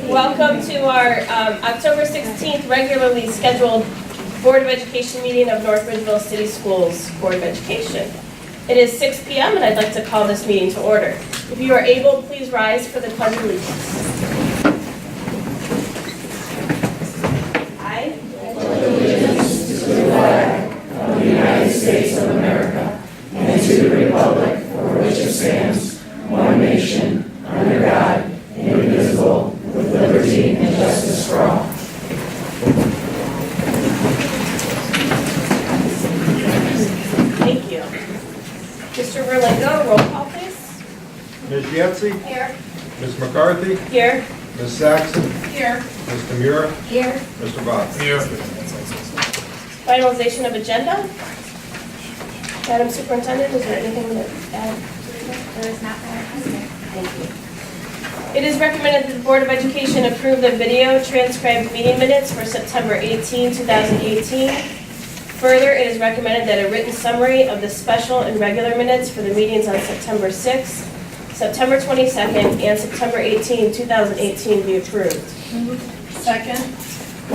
Welcome to our October 16th regularly scheduled Board of Education meeting of North Ridgeville City Schools Board of Education. It is 6 p.m. and I'd like to call this meeting to order. If you are able, please rise for the Pledge of Allegiance. I pledge allegiance to the flag of the United States of America and to the republic for which it stands, one nation, under God, indivisible, with liberty and justice for all. Thank you. Mr. Verlingo, roll call please. Ms. Yetsey? Here. Ms. McCarthy? Here. Ms. Saxon? Here. Ms. Tamura? Here. Mr. Botts? Here. Finalization of agenda. Madam Superintendent, is there anything to add? There is not. Thank you. It is recommended that the Board of Education approve the video transcribed meeting minutes for September 18, 2018. Further, it is recommended that a written summary of the special and regular minutes for the meetings on September 6th, September 22nd, and September 18, 2018 be approved. Second.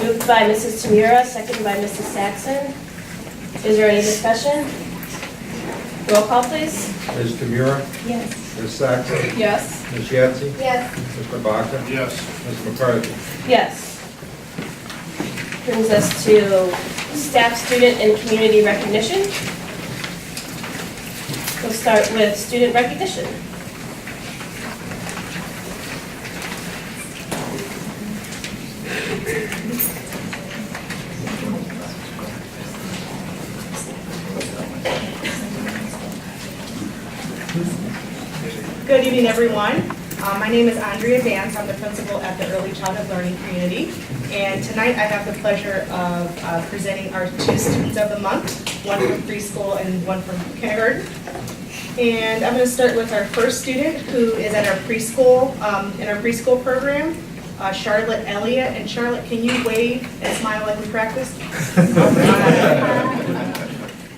Moved by Mrs. Tamura, seconded by Mrs. Saxon. Is there any discussion? Roll call, please. Ms. Tamura? Yes. Ms. Saxon? Yes. Ms. Yetsey? Yes. Mr. Baca? Yes. Ms. McCarthy? Yes. Brings us to staff, student, and community recognition. We'll start with student recognition. Good evening, everyone. My name is Andrea Vance. I'm the principal at the Early Childhood Learning Community. And tonight I have the pleasure of presenting our two students of the month, one from preschool and one from kindergarten. And I'm going to start with our first student who is at our preschool, in our preschool program, Charlotte Elliott. And Charlotte, can you wave and smile like we practiced?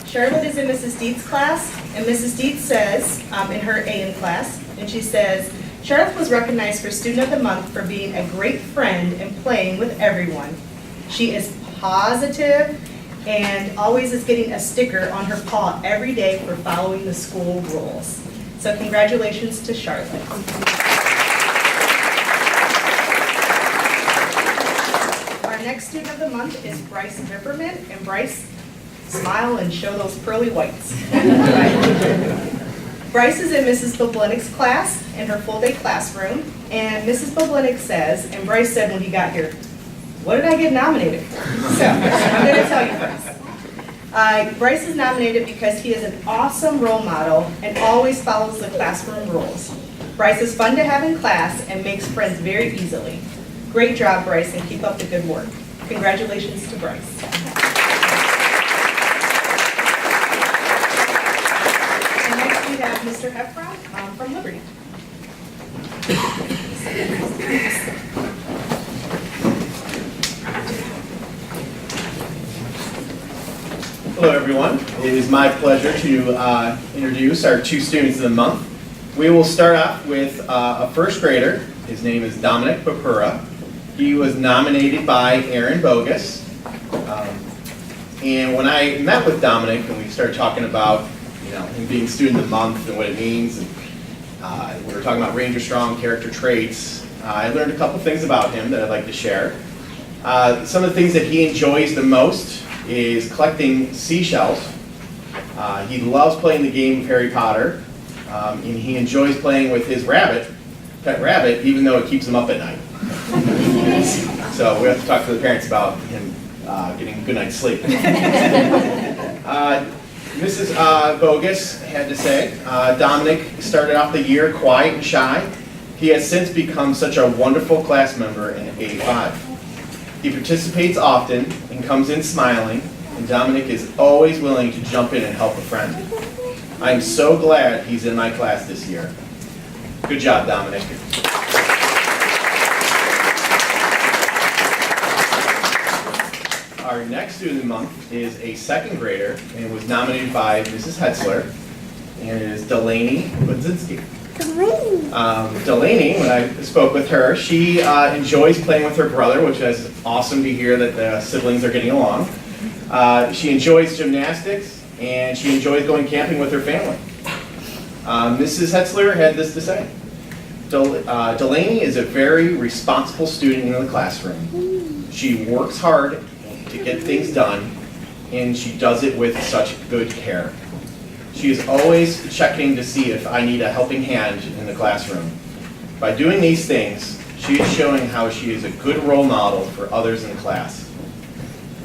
Charlotte is in Mrs. Dietz' class, and Mrs. Dietz says, in her A.M. class, and she says, Charlotte was recognized for Student of the Month for being a great friend and playing with everyone. She is positive and always is getting a sticker on her paw every day for following the school rules. So congratulations to Charlotte. Our next Student of the Month is Bryce Vipperman, and Bryce, smile and show those pearly whites. Bryce is in Mrs. Boblenik's class in her full-day classroom, and Mrs. Boblenik says, and Bryce said when he got here, what did I get nominated for? So I'm going to tell you first. Bryce is nominated because he is an awesome role model and always follows the classroom rules. Bryce is fun to have in class and makes friends very easily. Great job, Bryce, and keep up the good work. Congratulations to Bryce. We have Mr. Heffron from Liberty. Hello everyone. It is my pleasure to introduce our two students of the month. We will start off with a first grader. His name is Dominic Pakura. He was nominated by Aaron Bogus. And when I met with Dominic and we started talking about him being student of the month and what it means, and we were talking about Ranger Strong character traits, I learned a couple things about him that I'd like to share. Some of the things that he enjoys the most is collecting seashells. He loves playing the game of Harry Potter, and he enjoys playing with his pet rabbit, even though it keeps him up at night. So we have to talk to the parents about him getting a good night's sleep. Mrs. Bogus had to say, Dominic started off the year quiet and shy. He has since become such a wonderful class member in A5. He participates often and comes in smiling, and Dominic is always willing to jump in and help a friend. I am so glad he's in my class this year. Good job, Dominic. Our next student of the month is a second grader and was nominated by Mrs. Hetzler, and it is Delaney Budzinski. Delaney, when I spoke with her, she enjoys playing with her brother, which is awesome to hear that the siblings are getting along. She enjoys gymnastics, and she enjoys going camping with her family. Mrs. Hetzler had this to say. Delaney is a very responsible student in the classroom. She works hard to get things done, and she does it with such good care. She is always checking to see if I need a helping hand in the classroom. By doing these things, she is showing how she is a good role model for others in class.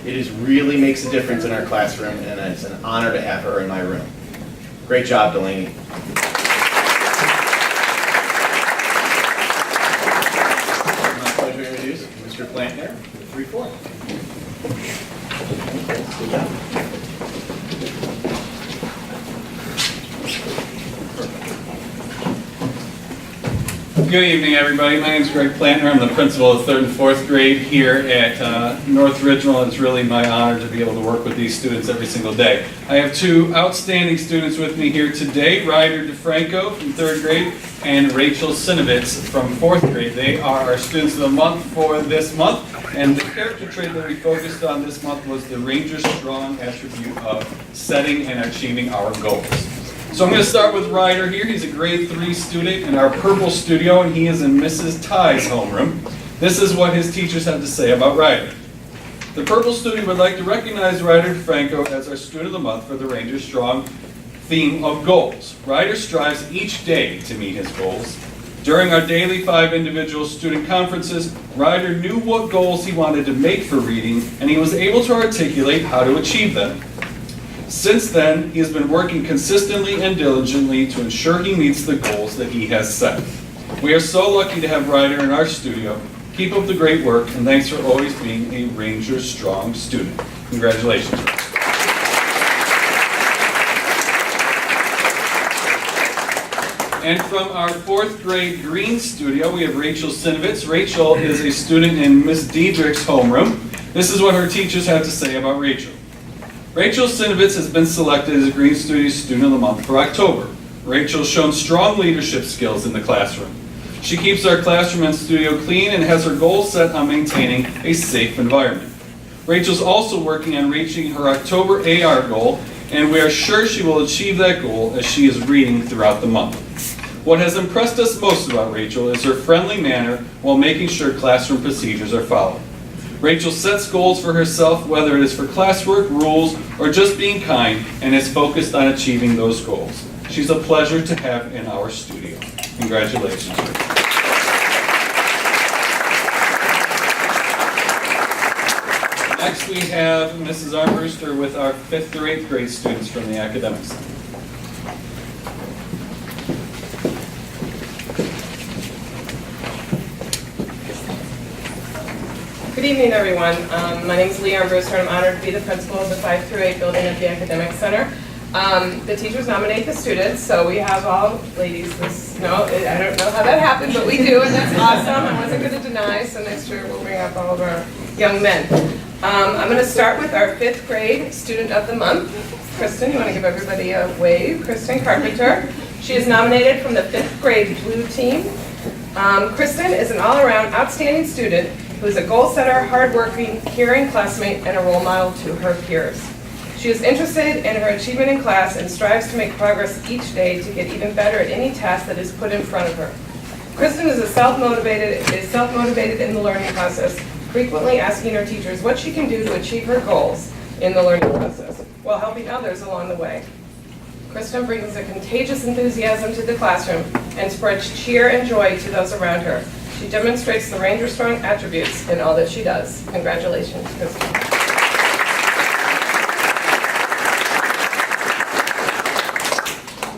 It really makes a difference in our classroom, and it's an honor to have her in my room. Great job, Delaney. My pleasure to introduce Mr. Plantner, 3-4. Good job. Good evening, everybody. My name is Greg Plantner. I'm the principal of 3rd and 4th grade here at North Ridgeville. It's really my honor to be able to work with these students every single day. I have two outstanding students with me here today, Ryder DeFranco from 3rd grade and Rachel Cinemates from 4th grade. They are our students of the month for this month, and the character trait that we focused on this month was the Ranger's strong attribute of setting and achieving our goals. So I'm going to start with Ryder here. He's a grade 3 student in our purple studio, and he is in Mrs. Ty's homeroom. This is what his teachers have to say about Ryder. The purple studio would like to recognize Ryder DeFranco as our student of the month for the Ranger's strong theme of goals. Ryder strives each day to meet his goals. During our daily 5 individual student conferences, Ryder knew what goals he wanted to make for reading, and he was able to articulate how to achieve them. Since then, he has been working consistently and diligently to ensure he meets the goals that he has set. We are so lucky to have Ryder in our studio. Keep up the great work, and thanks for always being a Ranger Strong student. Congratulations. And from our 4th grade green studio, we have Rachel Cinemates. Rachel is a student in Miss Diedrich's homeroom. This is what her teachers have to say about Rachel. Rachel Cinemates has been selected as a Green Studio Student of the Month for October. Rachel has shown strong leadership skills in the classroom. She keeps our classroom and studio clean and has her goals set on maintaining a safe environment. Rachel's also working on reaching her October AR goal, and we are sure she will achieve that goal as she is reading throughout the month. What has impressed us most about Rachel is her friendly manner while making sure classroom procedures are followed. Rachel sets goals for herself, whether it is for classwork, rules, or just being kind, and is focused on achieving those goals. She's a pleasure to have in our studio. Congratulations. Next we have Mrs. Armbruster with our 5th through 8th grade students from the Academic Center. Good evening, everyone. My name is Leanne Brewster, and I'm honored to be the principal of the 5 through 8 building at the Academic Center. The teachers nominate the students, so we have all ladies. I don't know how that happened, but we do, and that's awesome. I wasn't going to deny, so next year we'll bring up all of our young men. I'm going to start with our 5th grade Student of the Month. Kristen, you want to give everybody a wave? Kristen Carpenter. She is nominated from the 5th grade Blue team. Kristen is an all-around outstanding student who is a goal setter, hardworking, caring classmate, and a role model to her peers. She is interested in her achievement in class and strives to make progress each day to get even better at any task that is put in front of her. Kristen is self-motivated in the learning process, frequently asking her teachers what she can do to achieve her goals in the learning process, while helping others along the way. Kristen brings a contagious enthusiasm to the classroom and spreads cheer and joy to those around her. She demonstrates the Ranger Strong attributes in all that she does. Congratulations, Kristen.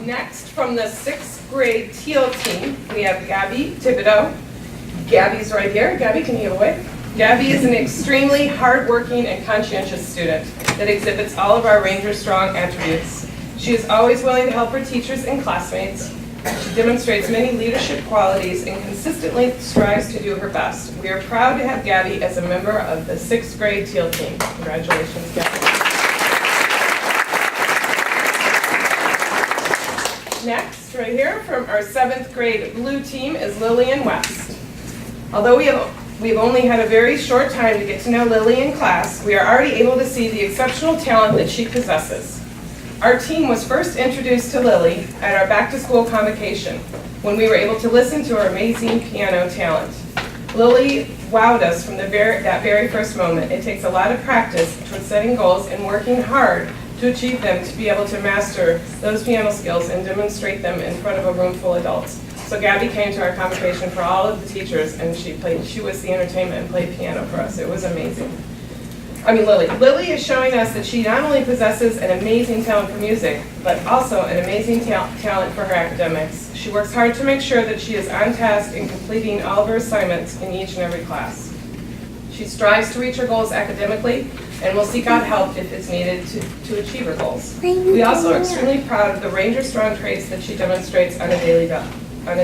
Next, from the 6th grade Teal team, we have Gabby Thibodeau. Gabby's right here. Gabby, can you give a wave? Gabby is an extremely hardworking and conscientious student that exhibits all of our Ranger Strong attributes. She is always willing to help her teachers and classmates. She demonstrates many leadership qualities and consistently strives to do her best. We are proud to have Gabby as a member of the 6th grade Teal team. Congratulations, Gabby. Next, right here, from our 7th grade blue team is Lillian West. Although we've only had a very short time to get to know Lily in class, we are already able to see the exceptional talent that she possesses. Our team was first introduced to Lily at our back-to-school convocation, when we were able to listen to her amazing piano talent. Lily wowed us from that very first moment. It takes a lot of practice towards setting goals and working hard to achieve them, to be able to master those piano skills and demonstrate them in front of a room full of adults. So Gabby came to our convocation for all of the teachers, and she was the entertainment and played piano for us. It was amazing. Lily is showing us that she not only possesses an amazing talent for music, but also an amazing talent for her academics. She works hard to make sure that she is on task in completing all of her assignments in each and every class. She strives to reach her goals academically and will seek out help if it's needed to achieve her goals. We also are extremely proud of the Ranger Strong traits that she demonstrates on a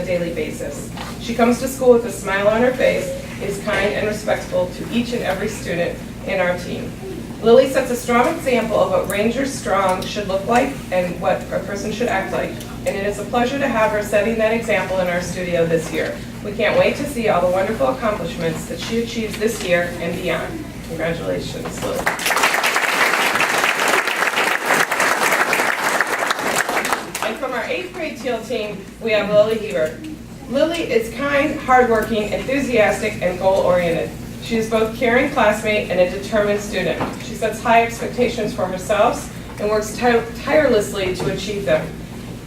daily basis. She comes to school with a smile on her face, is kind and respectful to each and every student in our team. Lily sets a strong example of what Ranger Strong should look like and what a person should act like. And it is a pleasure to have her setting that example in our studio this year. We can't wait to see all the wonderful accomplishments that she achieves this year and beyond. Congratulations, Lily. And from our 8th grade teal team, we have Lily Hebert. Lily is kind, hardworking, enthusiastic, and goal-oriented. She is both a caring classmate and a determined student. She sets high expectations for herself and works tirelessly to achieve them.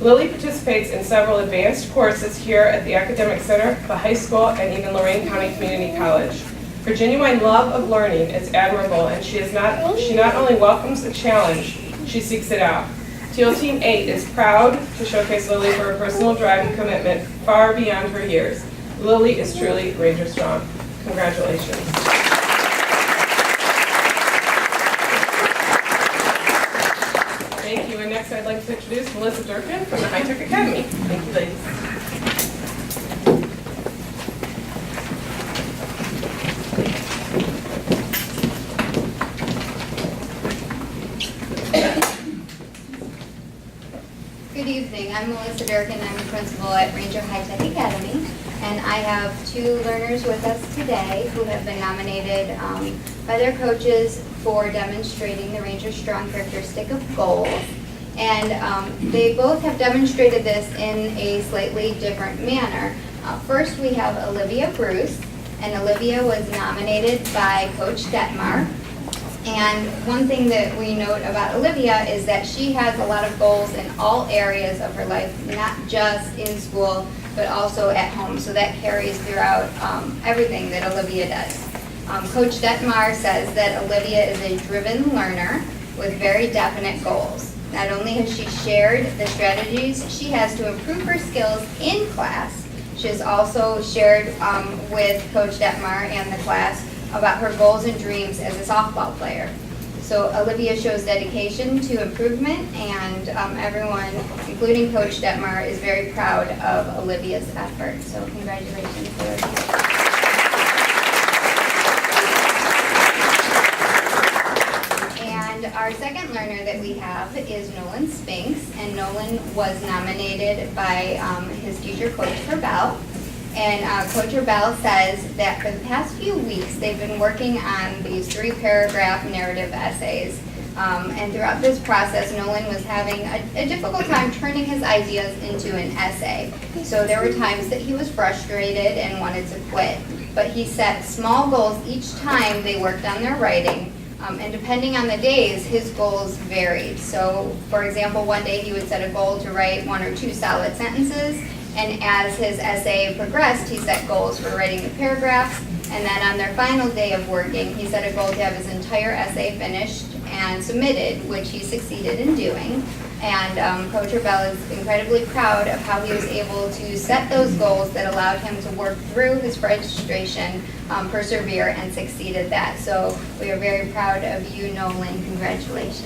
Lily participates in several advanced courses here at the Academic Center, the high school, and even Lorain County Community College. Her genuine love of learning is admirable, and she not only welcomes the challenge, she seeks it out. Teal Team 8 is proud to showcase Lily for her personal drive and commitment far beyond her years. Lily is truly Ranger Strong. Congratulations. Thank you. And next I'd like to introduce Melissa Durkin from the High Tech Academy. Thank you, ladies. Good evening. I'm Melissa Durkin. I'm the principal at Ranger High Tech Academy. And I have 2 learners with us today who have been nominated by their coaches for demonstrating the Ranger Strong characteristic of goals. And they both have demonstrated this in a slightly different manner. First, we have Olivia Cruz, and Olivia was nominated by Coach Detmar. And one thing that we note about Olivia is that she has a lot of goals in all areas of her life, not just in school, but also at home. So that carries throughout everything that Olivia does. Coach Detmar says that Olivia is a driven learner with very definite goals. Not only has she shared the strategies she has to improve her skills in class, she has also shared with Coach Detmar and the class about her goals and dreams as a softball player. So Olivia shows dedication to improvement, and everyone, including Coach Detmar, is very proud of Olivia's effort. So congratulations, Olivia. And our second learner that we have is Nolan Spanks, and Nolan was nominated by his teacher, Coach Herbell. And Coach Herbell says that for the past few weeks, they've been working on these 3-paragraph narrative essays. And throughout this process, Nolan was having a difficult time turning his ideas into an essay. So there were times that he was frustrated and wanted to quit. But he set small goals each time they worked on their writing. And depending on the days, his goals varied. So, for example, one day he would set a goal to write 1 or 2 solid sentences. And as his essay progressed, he set goals for writing the paragraphs. And then on their final day of working, he set a goal to have his entire essay finished and submitted, which he succeeded in doing. And Coach Herbell is incredibly proud of how he was able to set those goals that allowed him to work through his frustration, persevere, and succeed at that. So we are very proud of you, Nolan. Congratulations.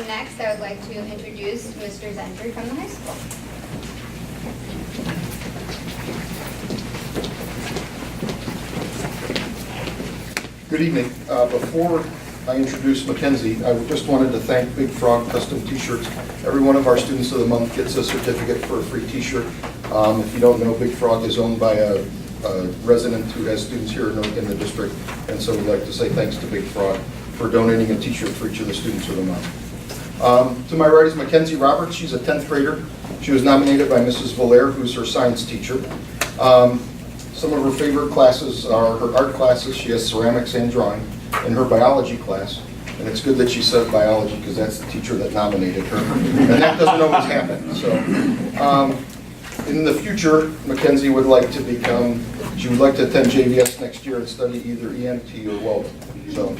Next, I would like to introduce Mr. Zentry from the high school. Good evening. Before I introduce Mckenzie, I just wanted to thank Big Frog Custom T-Shirts. Every one of our students of the month gets a certificate for a free T-shirt. If you don't know, Big Frog is owned by a resident who has students here in the district, and so we'd like to say thanks to Big Frog for donating a T-shirt for each of the students of the month. To my right is Mckenzie Roberts. She's a 10th grader. She was nominated by Mrs. Valaire, who's her science teacher. Some of her favorite classes are her art classes. She has ceramics and drawing. In her biology class, and it's good that she said biology because that's the teacher that nominated her, and that doesn't always happen. So in the future, Mckenzie would like to she would like to attend JVS next year and study either EMT or welding. So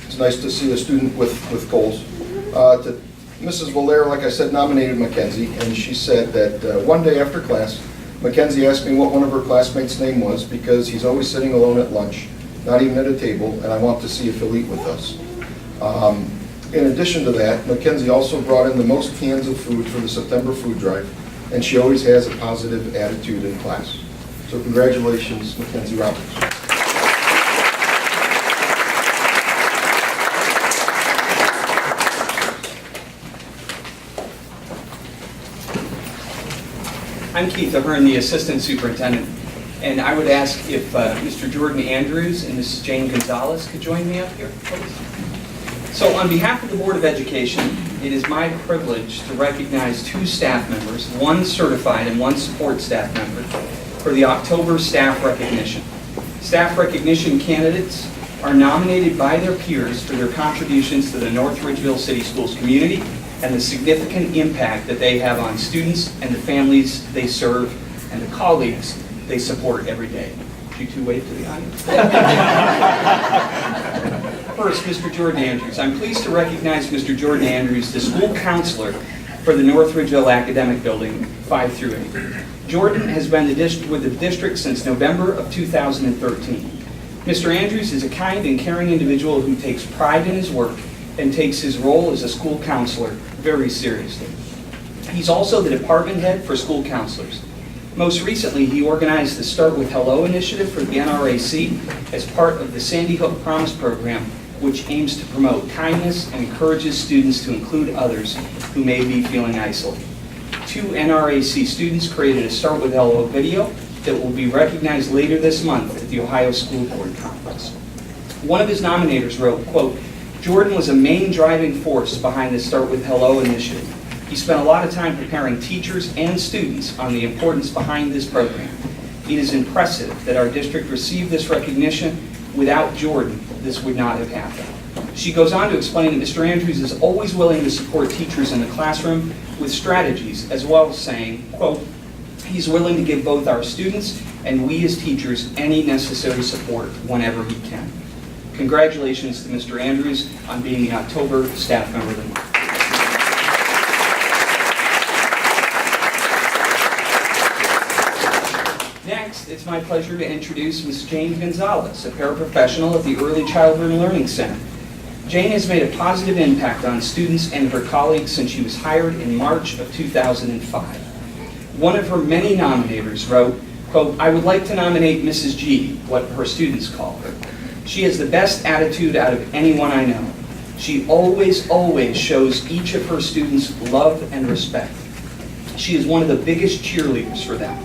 it's nice to see a student with goals. To Mrs. Valaire, like I said, nominated Mckenzie, and she said that one day after class, Mckenzie asked me what one of her classmates' name was because he's always sitting alone at lunch, not even at a table, and I want to see if he'll eat with us. In addition to that, Mckenzie also brought in the most cans of food for the September food drive, and she always has a positive attitude in class. So congratulations, Mckenzie Roberts. I'm Keith Ahern, the Assistant Superintendent, and I would ask if Mr. Jordan Andrews and Mrs. Jane Gonzales could join me up here, please. So on behalf of the Board of Education, it is my privilege to recognize 2 staff members, 1 certified and 1 support staff member, for the October staff recognition. Staff recognition candidates are nominated by their peers for their contributions to the North Ridgeville City Schools community and the significant impact that they have on students and the families they serve and the colleagues they support every day. Would you 2 wave to the audience? First, Mr. Jordan Andrews. I'm pleased to recognize Mr. Jordan Andrews, the school counselor for the North Ridgeville Academic Building 5 through 8. Jordan has been with the district since November of 2013. Mr. Andrews is a kind and caring individual who takes pride in his work and takes his role as a school counselor very seriously. He's also the department head for school counselors. Most recently, he organized the Start With Hello initiative for the NRAC as part of the Sandy Hook Promise program, which aims to promote kindness and encourages students to include others who may be feeling isolated. 2 NRAC students created a Start With Hello video that will be recognized later this month at the Ohio School Board Conference. One of his nominators wrote, quote, "Jordan was a main driving force behind the Start With Hello initiative. He spent a lot of time preparing teachers and students on the importance behind this program. It is impressive that our district received this recognition. Without Jordan, this would not have happened." She goes on to explain that Mr. Andrews is always willing to support teachers in the classroom with strategies, as well as saying, quote, "He's willing to give both our students and we as teachers any necessary support whenever he can." Congratulations to Mr. Andrews on being the October Staff Member of the Month. Next, it's my pleasure to introduce Ms. Jane Gonzales, a paraprofessional at the Early Childhood Learning Center. Jane has made a positive impact on students and her colleagues since she was hired in March of 2005. One of her many nominators wrote, quote, "I would like to nominate Mrs. G," what her students call her. "She has the best attitude out of anyone I know. She always shows each of her students love and respect. She is one of the biggest cheerleaders for them.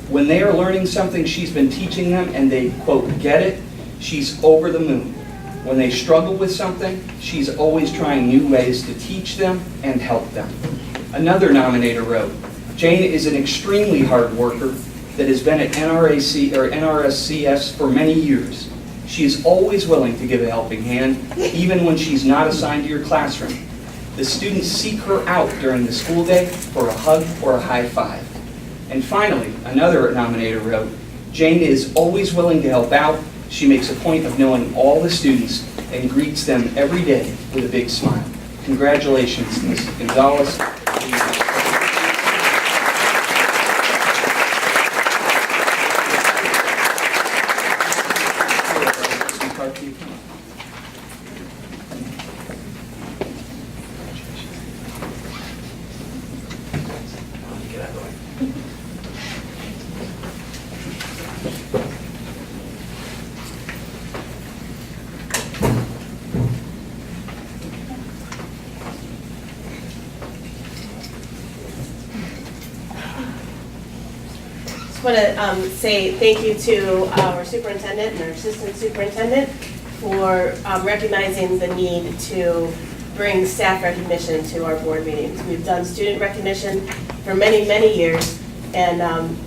When they are learning something she's been teaching them and they, quote, get it, she's over the moon. When they struggle with something, she's always trying new ways to teach them and help them." Another nominator wrote, "Jane is an extremely hard worker that has been at NRSCS for many years. She is always willing to give a helping hand, even when she's not assigned to your classroom. The students seek her out during the school day for a hug or a high five." And finally, another nominator wrote, "Jane is always willing to help out. She makes a point of knowing all the students and greets them every day with a big smile." Congratulations, Ms. Gonzales. want to say thank you to our superintendent and our assistant superintendent for recognizing the need to bring staff recognition to our board meetings. We've done student recognition for many, many years, and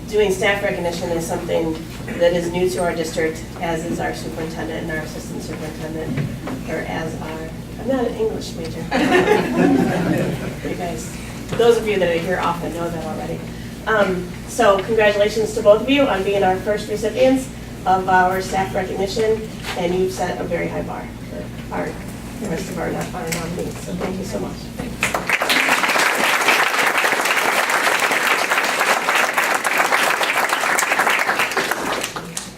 doing staff recognition is something that is new to our district, as is our superintendent and our assistant superintendent, or as our, I'm not an English major. You guys, those of you that are here often know that already. So congratulations to both of you on being our first recipients of our staff recognition, and you've set a very high bar for the rest of our nominees, so thank you so much.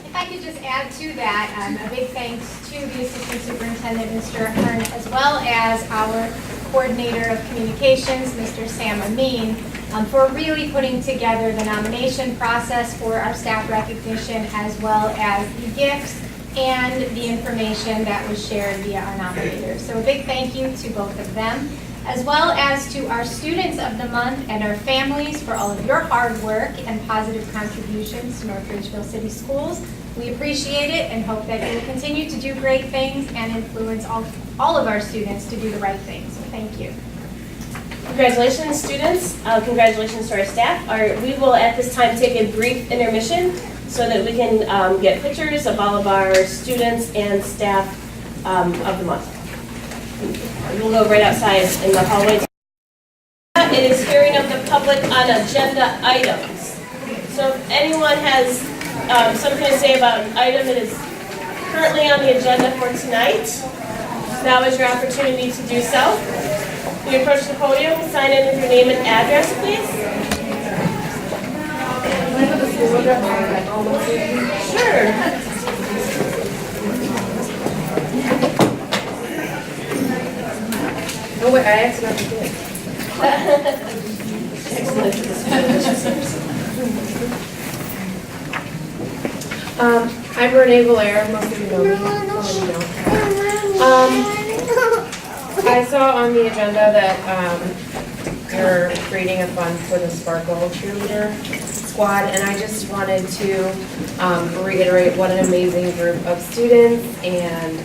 If I could just add to that, a big thanks to the Assistant Superintendent, Mr. Ahern, as well as our Coordinator of Communications, Mr. Sam Amin, for really putting together the nomination process for our staff recognition, as well as the gifts and the information that was shared via our nominators. So a big thank you to both of them, as well as to our students of the month and our families for all of your hard work and positive contributions to North Ridgeville City Schools. We appreciate it and hope that you will continue to do great things and influence all of our students to do the right things. So thank you. Congratulations, students. Congratulations to our staff. We will at this time take a brief intermission so that we can get pictures of all of our students and staff of the month. We'll go right outside in the hallway. It is hearing of the public on agenda items. So if anyone has something to say about an item that is currently on the agenda for tonight, now is your opportunity to do so. You approach the podium, sign in with your name and address, please. Sure. Oh wait, I accidentally did. I'm Renee Valaire, most of you know me, some of you don't. I saw on the agenda that you're creating a fund for the Sparkle cheerleader squad, and I just wanted to reiterate what an amazing group of students and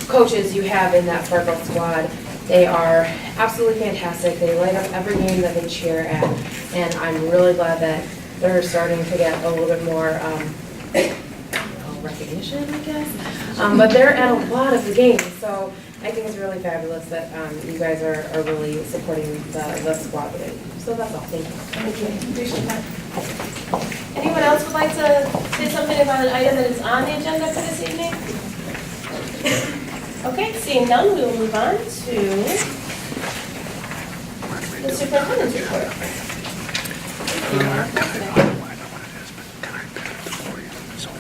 coaches you have in that Sparkle squad. They are absolutely fantastic. They light up every game that they cheer at, and I'm really glad that they're starting to get a little bit more recognition, I guess. But they're at a lot of the games, so I think it's really fabulous that you guys are really supporting the squad with it. So that's all. Thank you. Thank you. Appreciate that. Anyone else would like to say something about an item that is on the agenda for this evening? Okay, seeing none, we will move on to the superintendent's report.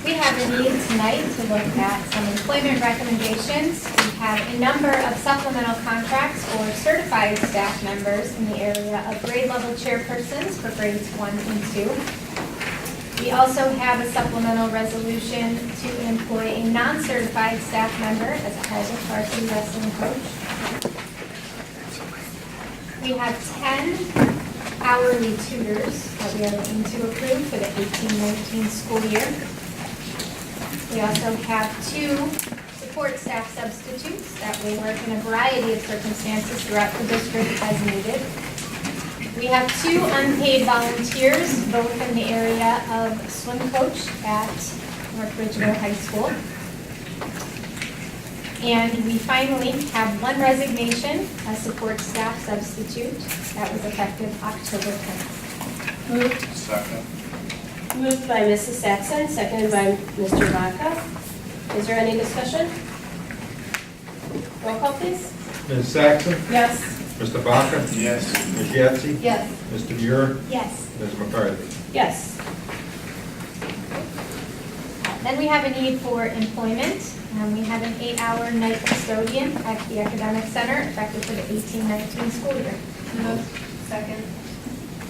We have a need tonight to look at some employment recommendations. We have a number of supplemental contracts for certified staff members in the area of grade level chairpersons for grades 1 and 2. We also have a supplemental resolution to employ a non-certified staff member as a head varsity wrestling coach. We have 10 hourly tutors that we are looking to approve for the 18-19 school year. We also have 2 support staff substitutes that will work in a variety of circumstances throughout the district as needed. We have 2 unpaid volunteers, both in the area of swim coach at North Ridgeville High School. And we finally have 1 resignation, a support staff substitute, that was effective October 10th. Moved. Second. Moved by Mrs. Saxon, seconded by Mr. Vaca. Is there any discussion? Roll call, please. Ms. Saxon? Yes. Mr. Baca? Yes. Ms. Yetsey? Yes. Mr. Muir? Yes. Ms. McCarthy? Yes. Then we have a need for employment. We have an 8-hour night custodian at the Academic Center, effective for the 18-19 school year. Moved. Second.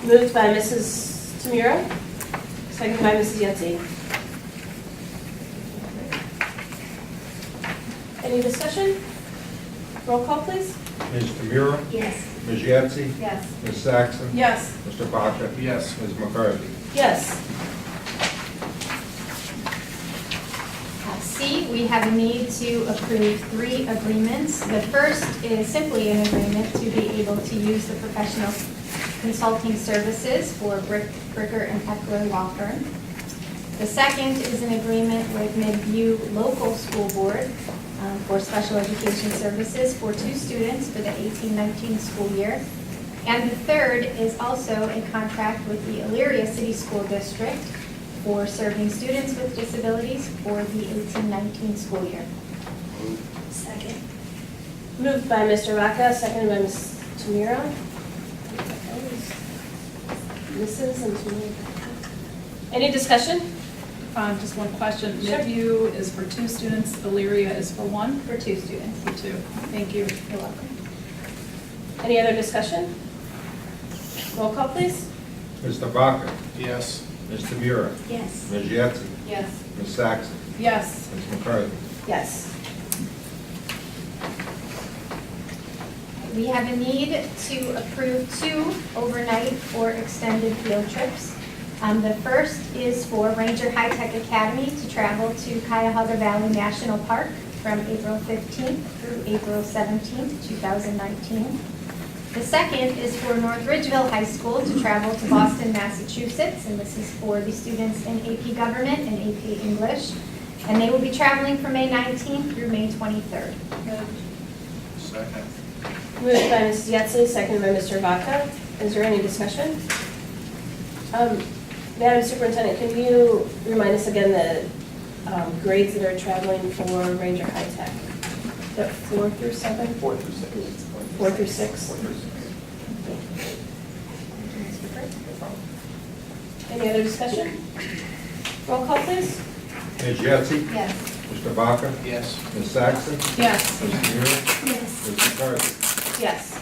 Moved by Mrs. Tamura, seconded by Mrs. Yetsey. Any discussion? Roll call, please. Ms. Tamura? Yes. Ms. Yetsey? Yes. Ms. Saxon? Yes. Mr. Baca? Yes. Ms. McCarthy? Yes. C, we have a need to approve 3 agreements. The first is simply an agreement to be able to use the professional consulting services for Bricker and Pakura law firm. The second is an agreement with Midview Local School Board for special education services for 2 students for the 18-19 school year. And the third is also a contract with the Elyria City School District for serving students with disabilities for the 18-19 school year. Second. Moved by Mr. Vaca, seconded by Ms. Tamira. Mrs. and Tamira. Any discussion? Just one question. Sure. Midview is for 2 students, Elyria is for 1? For 2 students. For 2. Thank you. You're welcome. Any other discussion? Roll call, please. Mr. Baca? Yes. Ms. Tamira? Yes. Ms. Yetsey? Yes. Ms. Saxon? Yes. Ms. McCarthy? Yes. We have a need to approve 2 overnight or extended field trips. The first is for Ranger High Tech Academy to travel to Cuyahoga Valley National Park from April 15th through April 17th, 2019. The second is for North Ridgeville High School to travel to Boston, Massachusetts, and this is for the students in AP Government and AP English. And they will be traveling from May 19th through May 23rd. Second. Moved by Mrs. Yetsey, seconded by Mr. Vaca. Is there any discussion? Madam Superintendent, can you remind us again the grades that are traveling for Ranger High Tech? The 4 through 7? 4 through 6. 4 through 6? 4 through 6. Any other discussion? Roll call, please. Ms. Yetsey? Yes. Mr. Baca? Yes. Ms. Saxon? Yes. Ms. Tamira? Yes. Ms. McCarthy? Yes.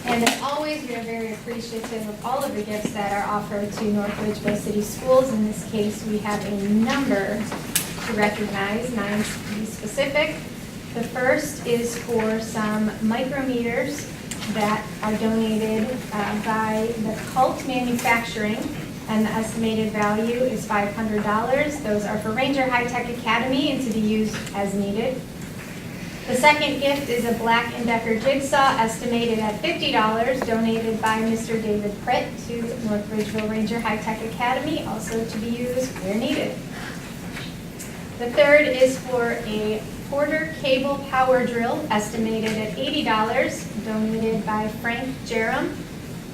And as always, we are very appreciative of all of the gifts that are offered to North Ridgeville City Schools. In this case, we have a number to recognize, 9 to be specific. The first is for some micrometers that are donated by the Cult Manufacturing, and the estimated value is $500. Those are for Ranger High Tech Academy and to be used as needed. The second gift is a Black & Decker jigsaw estimated at $50, donated by Mr. David Pritt to North Ridgeville Ranger High Tech Academy, also to be used where needed. The third is for a Porter cable power drill estimated at $80, donated by Frank Jerem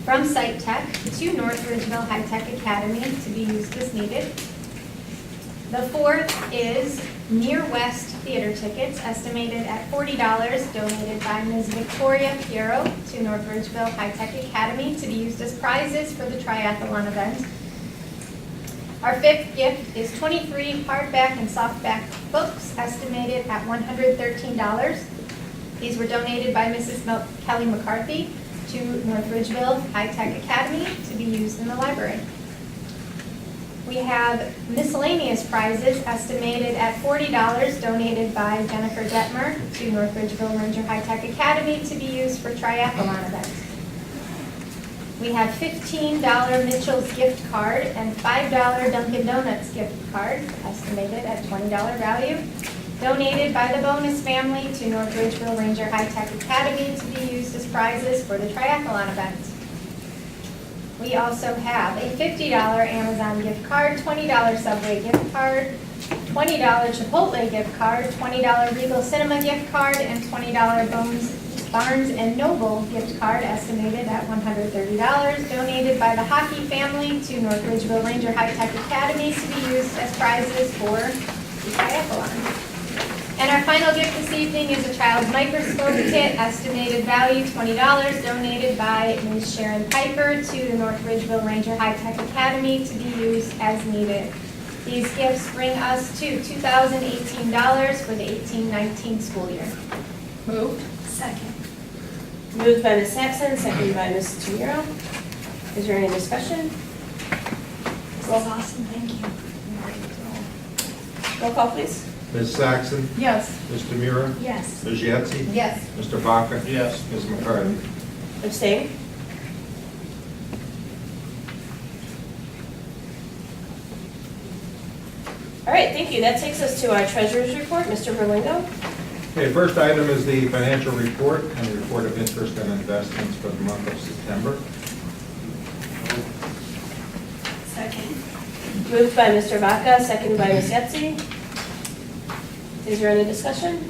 from Site Tech to North Ridgeville High Tech Academy to be used as needed. The fourth is Near West theater tickets estimated at $40, donated by Ms. Victoria Piero to North Ridgeville High Tech Academy to be used as prizes for the triathlon event. Our fifth gift is 23 hardback and softback books estimated at $113. These were donated by Mrs. Kelly McCarthy to North Ridgeville High Tech Academy to be used in the library. We have miscellaneous prizes estimated at $40, donated by Jennifer Detmer to North Ridgeville Ranger High Tech Academy to be used for triathlon events. We have $15 Mitchell's gift card and $5 Dunkin' Donuts gift card, estimated at $20 value, donated by the Bonus family to North Ridgeville Ranger High Tech Academy to be used as prizes for the triathlon event. We also have a $50 Amazon gift card, $20 Subway gift card, $20 Chipotle gift card, $20 Regal Cinema gift card, and $20 Barnes & Noble gift card, estimated at $130, donated by the Hockey family to North Ridgeville Ranger High Tech Academy to be used as prizes for the triathlon. And our final gift this evening is a child's microscope kit, estimated value $20, donated by Ms. Sharon Piper to the North Ridgeville Ranger High Tech Academy to be used as needed. These gifts bring us to $2,018 for the 18-19 school year. Moved. Second. Moved by Ms. Saxon, seconded by Ms. Tamiro. Is there any discussion? This is awesome, thank you. Roll call, please. Ms. Saxon? Yes. Mr. Mura? Yes. Ms. Yetsey? Yes. Mr. Baca? Yes. Ms. McCarthy? Abstain? All right, thank you. That takes us to our treasurer's report. Mr. Berlingo? Okay, first item is the financial report and the report of interest and investments for the month of September. Second. Moved by Mr. Vaca, seconded by Ms. Yetsey. Is there any discussion?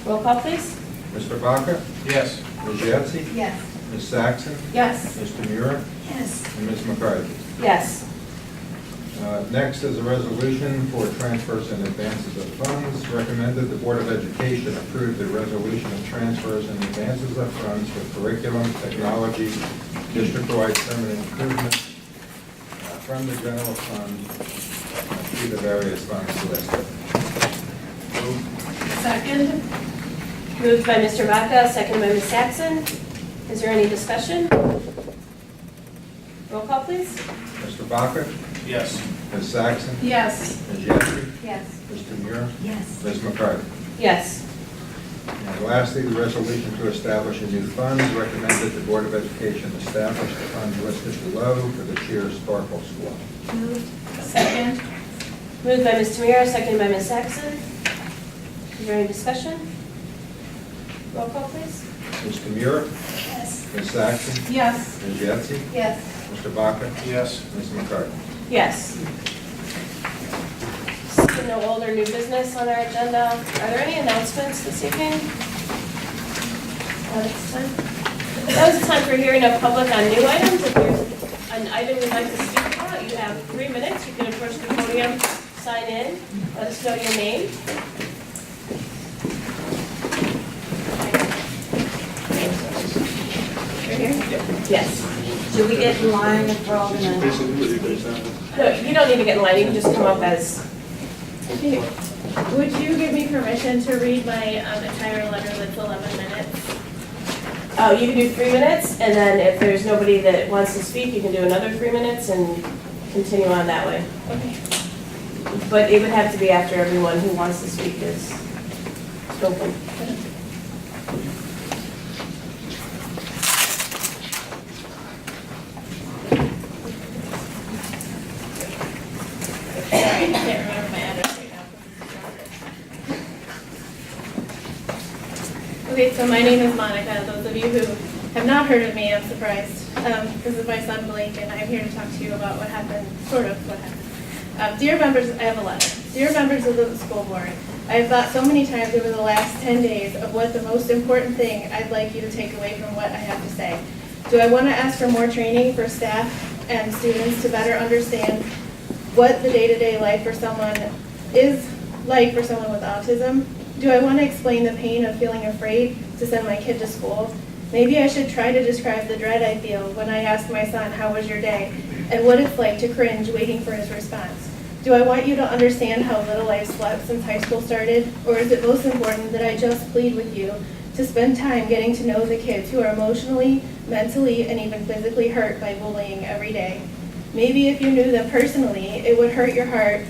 Roll call, please. Mr. Baca? Yes. Ms. Yetsey? Yes. Ms. Saxon? Yes. Mr. Mura? Yes. And Ms. McCarthy? Yes. Next is a resolution for transfers and advances of funds. Recommended the Board of Education approve the resolution of transfers and advances of funds for curriculum, technology, district-wide permanent improvements from the general fund to the various funds listed. Second. Moved by Mr. Vaca, seconded by Ms. Saxon. Is there any discussion? Roll call, please. Mr. Baca? Yes. Ms. Saxon? Yes. Ms. Yetsey? Yes. Mr. Mura? Yes. Ms. McCarthy? Yes. And lastly, the resolution to establish a new fund. Recommended the Board of Education establish the fund listed below for the Cheers Sparkle Squad. Moved. Second. Moved by Mr. Mura, seconded by Ms. Saxon. Is there any discussion? Roll call, please. Mr. Mura? Yes. Ms. Saxon? Yes. Ms. Yetsey? Yes. Mr. Baca? Yes. Ms. McCarthy? Yes. Seeing no older new business on our agenda, are there any announcements this evening? Not at this time. That was the time for hearing of public on new items. If there's an item you'd like to speak about, you have 3 minutes. You can approach the podium, sign in, let us know your name. Right here? Yes. Do we get in line if we're all gonna? No, you don't need to get in line. You can just come up as. Would you give me permission to read my entire letter that's 11 minutes? Oh, you can do 3 minutes, and then if there's nobody that wants to speak, you can do another 3 minutes and continue on that way. Okay. But it would have to be after everyone who wants to speak is spoken. Sorry, I can't remember my address right now. Okay, so my name is Monica. Those of you who have not heard of me, I'm surprised. This is my son Blake, and I'm here to talk to you about what happened, sort of what happened. Dear members, I have a letter. Dear members of the school board, I have thought so many times over the last 10 days of what the most important thing I'd like you to take away from what I have to say. Do I want to ask for more training for staff and students to better understand what the day-to-day life for someone is like for someone with autism? Do I want to explain the pain of feeling afraid to send my kid to school? Maybe I should try to describe the dread I feel when I ask my son, how was your day? And what it's like to cringe waiting for his response. Do I want you to understand how little I've slept since high school started? Or is it most important that I just plead with you to spend time getting to know the kids who are emotionally, mentally, and even physically hurt by bullying every day? Maybe if you knew them personally, it would hurt your heart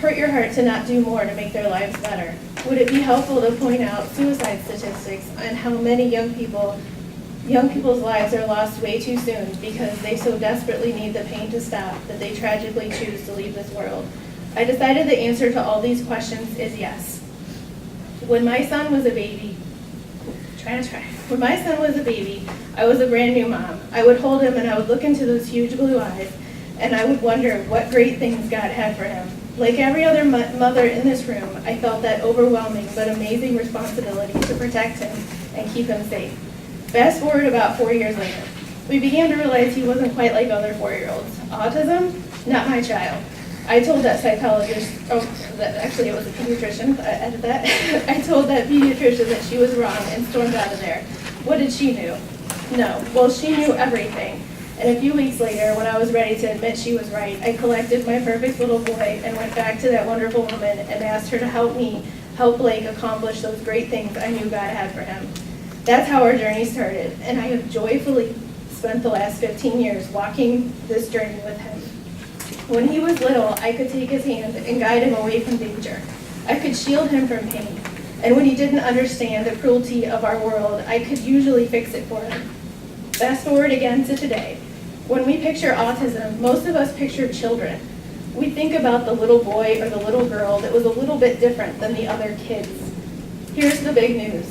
to not do more to make their lives better. Would it be helpful to point out suicide statistics and how many young people's lives are lost way too soon because they so desperately need the pain to stop that they tragically choose to leave this world? I decided the answer to all these questions is yes. When my son was a baby, I was a brand new mom. I would hold him and I would look into those huge blue eyes and I would wonder what great things God had for him. Like every other mother in this room, I felt that overwhelming but amazing responsibility to protect him and keep him safe. Fast forward about 4 years later, we began to realize he wasn't quite like other 4-year-olds. Autism? Not my child. I told that psychologist, actually it was a pediatrician, I added that. I told that pediatrician that she was wrong and stormed out of there. What did she do? No, well she knew everything. And a few weeks later, when I was ready to admit she was right, I collected my perfect little boy and went back to that wonderful woman and asked her to help Blake accomplish those great things I knew God had for him. That's how our journey started, and I have joyfully spent the last 15 years walking this journey with him. When he was little, I could take his hand and guide him away from danger. I could shield him from pain. And when he didn't understand the cruelty of our world, I could usually fix it for him. Fast forward again to today. When we picture autism, most of us picture children. We think about the little boy or the little girl that was a little bit different than the other kids. Here's the big news.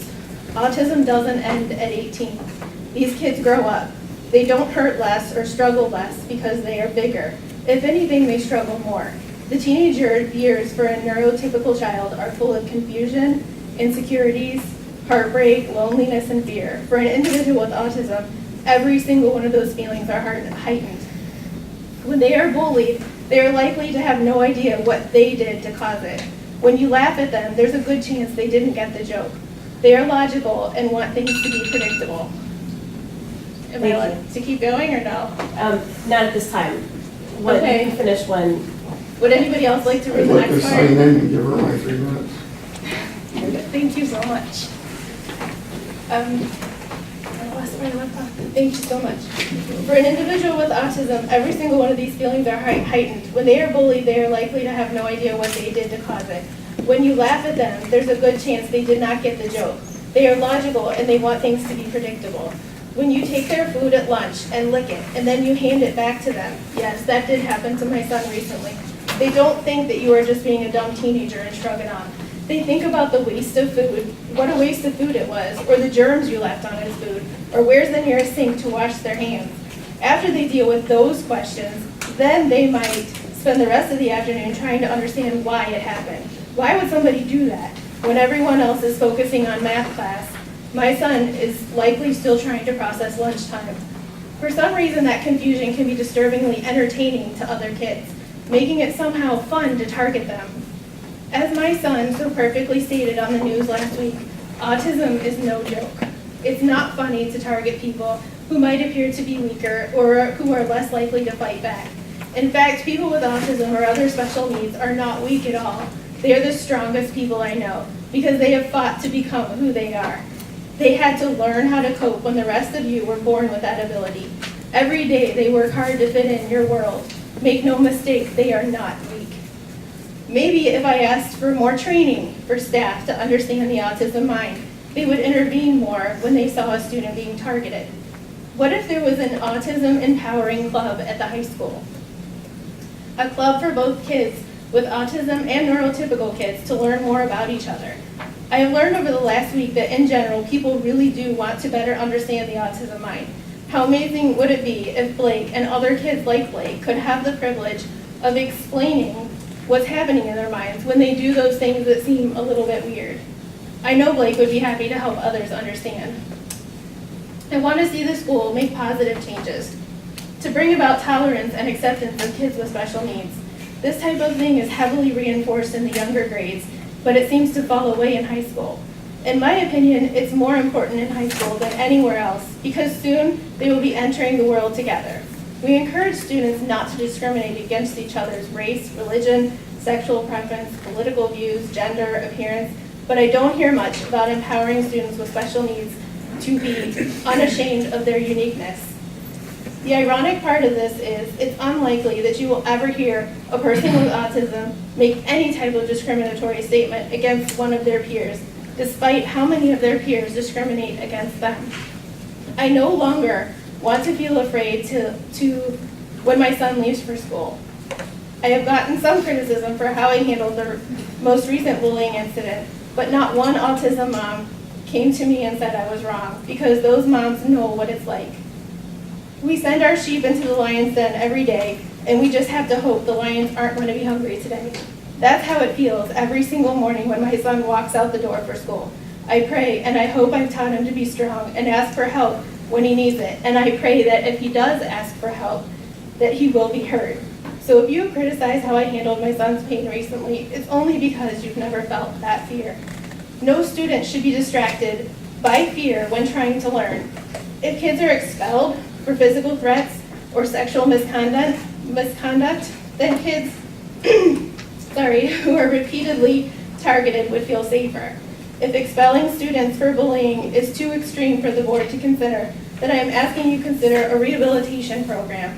Autism doesn't end at 18. These kids grow up. They don't hurt less or struggle less because they are bigger. If anything, they struggle more. The teenage years for a neurotypical child are full of confusion, insecurities, heartbreak, loneliness, and fear. For an individual with autism, every single one of those feelings are heightened. When they are bullied, they are likely to have no idea what they did to cause it. When you laugh at them, there's a good chance they didn't get the joke. They are logical and want things to be predictable. Am I allowed to keep going or no? Not at this time. Okay. You can finish when. Would anybody else like to read I'd the like to next part? sign in and give her my 3 minutes. Thank you so much. I lost where I left off. Thank you so much. For an individual with autism, every single one of these feelings are heightened. When they are bullied, they are likely to have no idea what they did to cause it. When you laugh at them, there's a good chance they did not get the joke. They are logical and they want things to be predictable. When you take their food at lunch and lick it, and then you hand it back to them, yes, that did happen to my son recently. They don't think that you are just being a dumb teenager and shrug it off. They think about the waste of food, what a waste of food it was, or the germs you left on his food, or where's the nearest sink to wash their hands. After they deal with those questions, then they might spend the rest of the afternoon trying to understand why it happened. Why would somebody do that? When everyone else is focusing on math class, my son is likely still trying to process lunchtime. For some reason, that confusion can be disturbingly entertaining to other kids, making it somehow fun to target them. As my son so perfectly stated on the news last week, autism is no joke. It's not funny to target people who might appear to be weaker or who are less likely to fight back. In fact, people with autism or other special needs are not weak at all. They are the strongest people I know because they have fought to become who they are. They had to learn how to cope when the rest of you were born with that ability. Every day they work hard to fit in your world. Make no mistake, they are not weak. Maybe if I asked for more training for staff to understand the autism mind, they would intervene more when they saw a student being targeted. What if there was an autism empowering club at the high school? A club for both kids with autism and neurotypical kids to learn more about each other. I have learned over the last week that in general, people really do want to better understand the autism mind. How amazing would it be if Blake and other kids like Blake could have the privilege of explaining what's happening in their minds when they do those things that seem a little bit weird. I know Blake would be happy to help others understand. I want to see the school make positive changes to bring about tolerance and acceptance of kids with special needs. This type of thing is heavily reinforced in the younger grades, but it seems to fall away in high school. In my opinion, it's more important in high school than anywhere else because soon they will be entering the world together. We encourage students not to discriminate against each other's race, religion, sexual preference, political views, gender, appearance, but I don't hear much about empowering students with special needs to be unashamed of their uniqueness. The ironic part of this is it's unlikely that you will ever hear a person with autism make any type of discriminatory statement against one of their peers, despite how many of their peers discriminate against them. I no longer want to feel afraid to when my son leaves for school. I have gotten some criticism for how I handled the most recent bullying incident, but not one autism mom came to me and said I was wrong, because those moms know what it's like. We send our sheep into the lion's den every day, and we just have to hope the lions aren't going to be hungry today. That's how it feels every single morning when my son walks out the door for school. I pray, and I hope I've taught him to be strong and ask for help when he needs it. And I pray that if he does ask for help, that he will be heard. So if you criticize how I handled my son's pain recently, it's only because you've never felt that fear. No student should be distracted by fear when trying to learn. If kids are expelled for physical threats or sexual misconduct, then kids who are repeatedly targeted would feel safer. If expelling students for bullying is too extreme for the board to consider, then I am asking you to consider a rehabilitation program.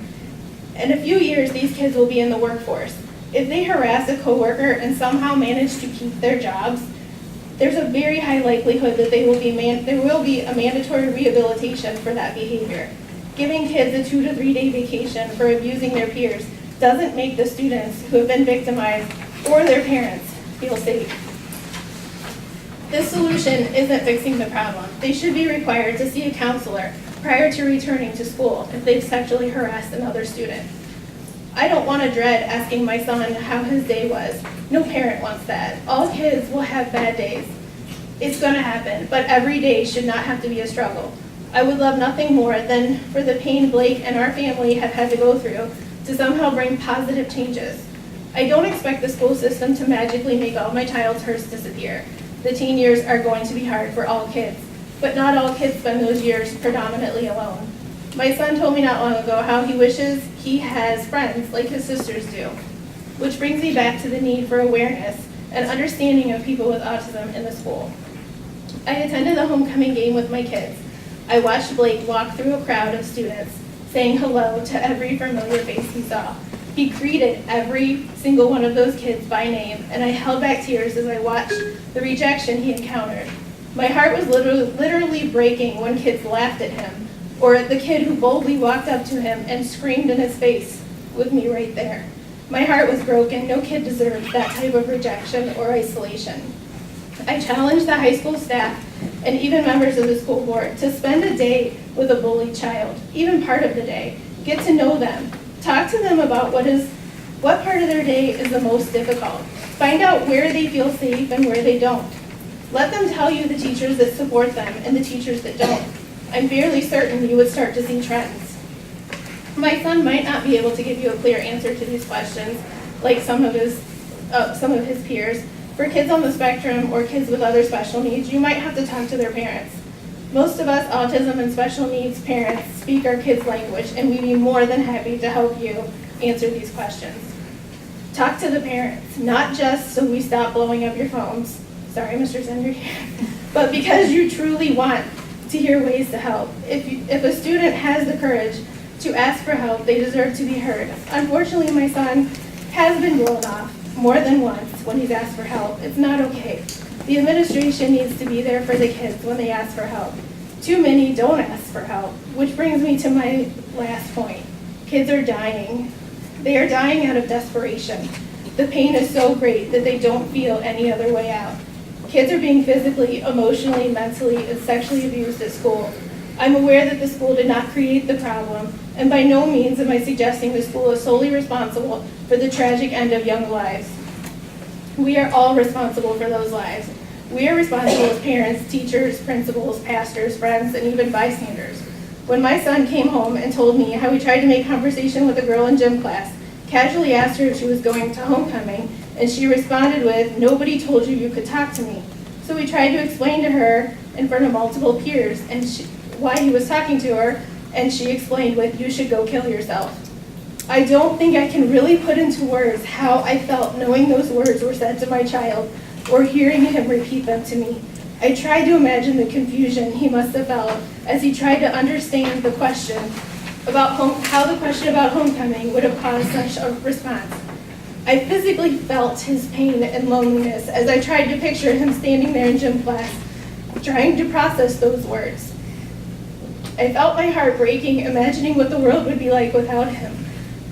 In a few years, these kids will be in the workforce. If they harass a coworker and somehow manage to keep their jobs, there's a very high likelihood that there will be a mandatory rehabilitation for that behavior. Giving kids a 2 to 3 day vacation for abusing their peers doesn't make the students who have been victimized or their parents feel safe. This solution isn't fixing the problem. They should be required to see a counselor prior to returning to school if they've sexually harassed another student. I don't want to dread asking my son how his day was. No parent wants that. All kids will have bad days. It's going to happen, but every day should not have to be a struggle. I would love nothing more than for the pain Blake and our family have had to go through to somehow bring positive changes. I don't expect the school system to magically make all my child's hurts disappear. The teen years are going to be hard for all kids, but not all kids spend those years predominantly alone. My son told me not long ago how he wishes he has friends like his sisters do, which brings me back to the need for awareness and understanding of people with autism in the school. I attended the homecoming game with my kids. I watched Blake walk through a crowd of students, saying hello to every familiar face he saw. He greeted every single one of those kids by name, and I held back tears as I watched the rejection he encountered. My heart was literally breaking when kids laughed at him, or the kid who boldly walked up to him and screamed in his face with me right there. My heart was broken. No kid deserved that type of rejection or isolation. I challenged the high school staff and even members of the school board to spend a day with a bullied child, even part of the day. Get to know them. Talk to them about what part of their day is the most difficult. Find out where they feel safe and where they don't. Let them tell you the teachers that support them and the teachers that don't. I'm fairly certain you would start to see trends. My son might not be able to give you a clear answer to these questions, like some of his peers. For kids on the spectrum or kids with other special needs, you might have to talk to their parents. Most of us autism and special needs parents speak our kids' language, and we'd be more than happy to help you answer these questions. Talk to the parents, not just so we stop blowing up your phones. Sorry, Mr. Sender, but because you truly want to hear ways to help. If a student has the courage to ask for help, they deserve to be heard. Unfortunately, my son has been blown off more than once when he's asked for help. It's not okay. The administration needs to be there for the kids when they ask for help. Too many don't ask for help, which brings me to my last point. Kids are dying. They are dying out of desperation. The pain is so great that they don't feel any other way out. Kids are being physically, emotionally, mentally, and sexually abused at school. I'm aware that the school did not create the problem, and by no means am I suggesting the school is solely responsible for the tragic end of young lives. We are all responsible for those lives. We are responsible as parents, teachers, principals, pastors, friends, and even bystanders. When my son came home and told me how he tried to make conversation with a girl in gym class, casually asked her if she was going to homecoming, and she responded with, "Nobody told you could talk to me." So we tried to explain to her in front of multiple peers and why he was talking to her, and she explained with, "You should go kill yourself." I don't think I can really put into words how I felt knowing those words were said to my child or hearing him repeat them to me. I tried to imagine the confusion he must have felt as he tried to understand the question about how the question about homecoming would have caused such a response. I physically felt his pain and loneliness as I tried to picture him standing there in gym class, trying to process those words. I felt my heart breaking, imagining what the world would be like without him.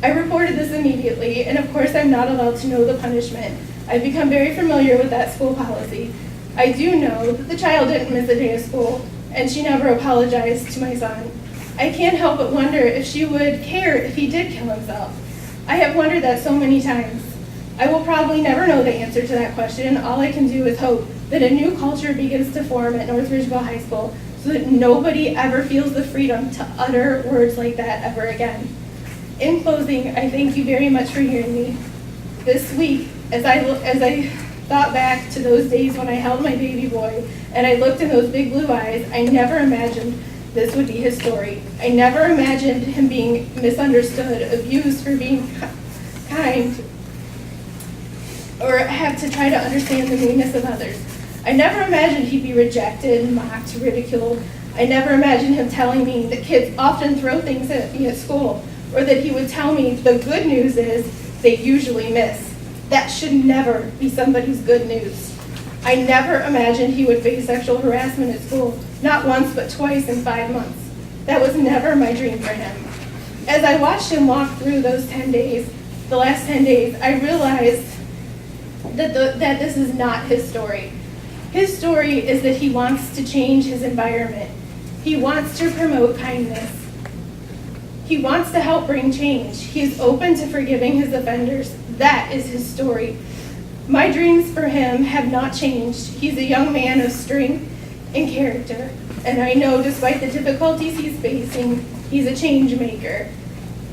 I reported this immediately, and of course I'm not allowed to know the punishment. I've become very familiar with that school policy. I do know that the child didn't miss a day of school, and she never apologized to my son. I can't help but wonder if she would care if he did kill himself. I have wondered that so many times. I will probably never know the answer to that question. All I can do is hope that a new culture begins to form at North Ridgeville High School so that nobody ever feels the freedom to utter words like that ever again. In closing, I thank you very much for hearing me. This week, as I thought back to those days when I held my baby boy and I looked in those big blue eyes, I never imagined this would be his story. I never imagined him being misunderstood, abused for being kind, or have to try to understand the meanness of others. I never imagined he'd be rejected, mocked, ridiculed. I never imagined him telling me that kids often throw things at me at school or that he would tell me the good news is they usually miss. That should never be somebody's good news. I never imagined he would face sexual harassment at school, not once but twice in 5 months. That was never my dream for him. As I watched him walk through those 10 days, the last 10 days, I realized that this is not his story. His story is that he wants to change his environment. He wants to promote kindness. He wants to help bring change. He is open to forgiving his offenders. That is his story. My dreams for him have not changed. He's a young man of strength and character, and I know despite the difficulties he's facing, he's a change maker.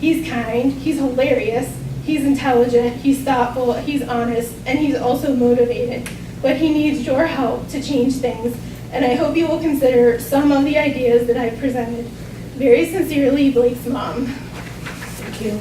He's kind, he's hilarious, he's intelligent, he's thoughtful, he's honest, and he's also motivated. But he needs your help to change things, and I hope you will consider some of the ideas that I've presented. Very sincerely, Blake's mom. Thank you.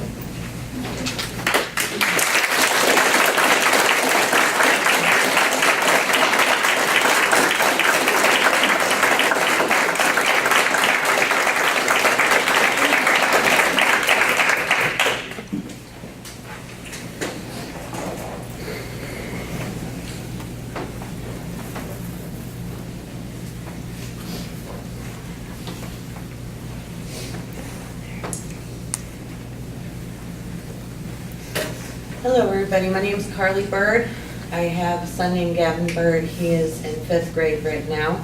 Hello everybody, my name is Carly Bird. I have a son named Gavin Bird. He is in 5th grade right now.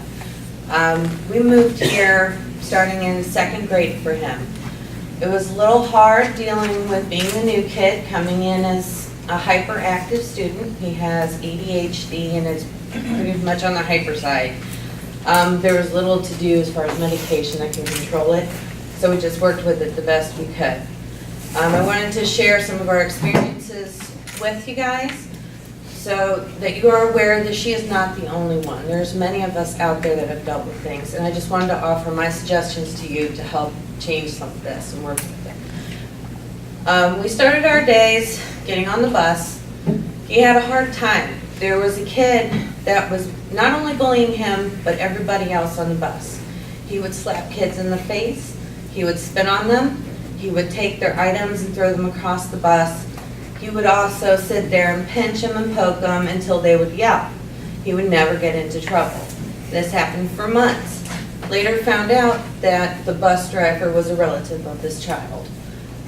We moved here starting in 2nd grade for him. It was a little hard dealing with being the new kid, coming in as a hyperactive student. He has ADHD and is pretty much on the hyper side. There was little to do as far as medication that can control it, so we just worked with it the best we could. I wanted to share some of our experiences with you guys so that you are aware that she is not the only one. There's many of us out there that have dealt with things, and I just wanted to offer my suggestions to you to help change some of this and work with it. We started our days getting on the bus. He had a hard time. There was a kid that was not only bullying him, but everybody else on the bus. He would slap kids in the face. He would spit on them. He would take their items and throw them across the bus. He would also sit there and pinch them and poke them until they would yell. He would never get into trouble. This happened for months. Later found out that the bus driver was a relative of this child.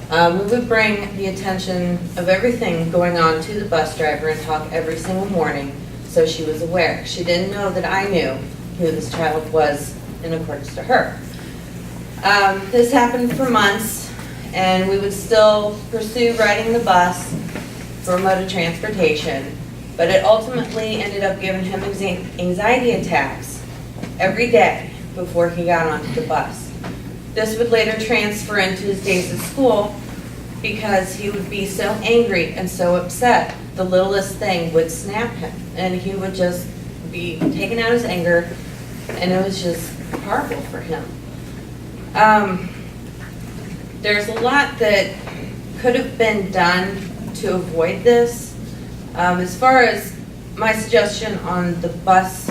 We would bring the attention of everything going on to the bus driver and talk every single morning so she was aware. She didn't know that I knew who this child was in accordance to her. This happened for months, and we would still pursue riding the bus for mode of transportation, but it ultimately ended up giving him anxiety attacks every day before he got onto the bus. This would later transfer into his days at school because he would be so angry and so upset. The littlest thing would snap him, and he would just be taking out his anger, and it was just horrible for him. There's a lot that could have been done to avoid this. As far as my suggestion on the bus,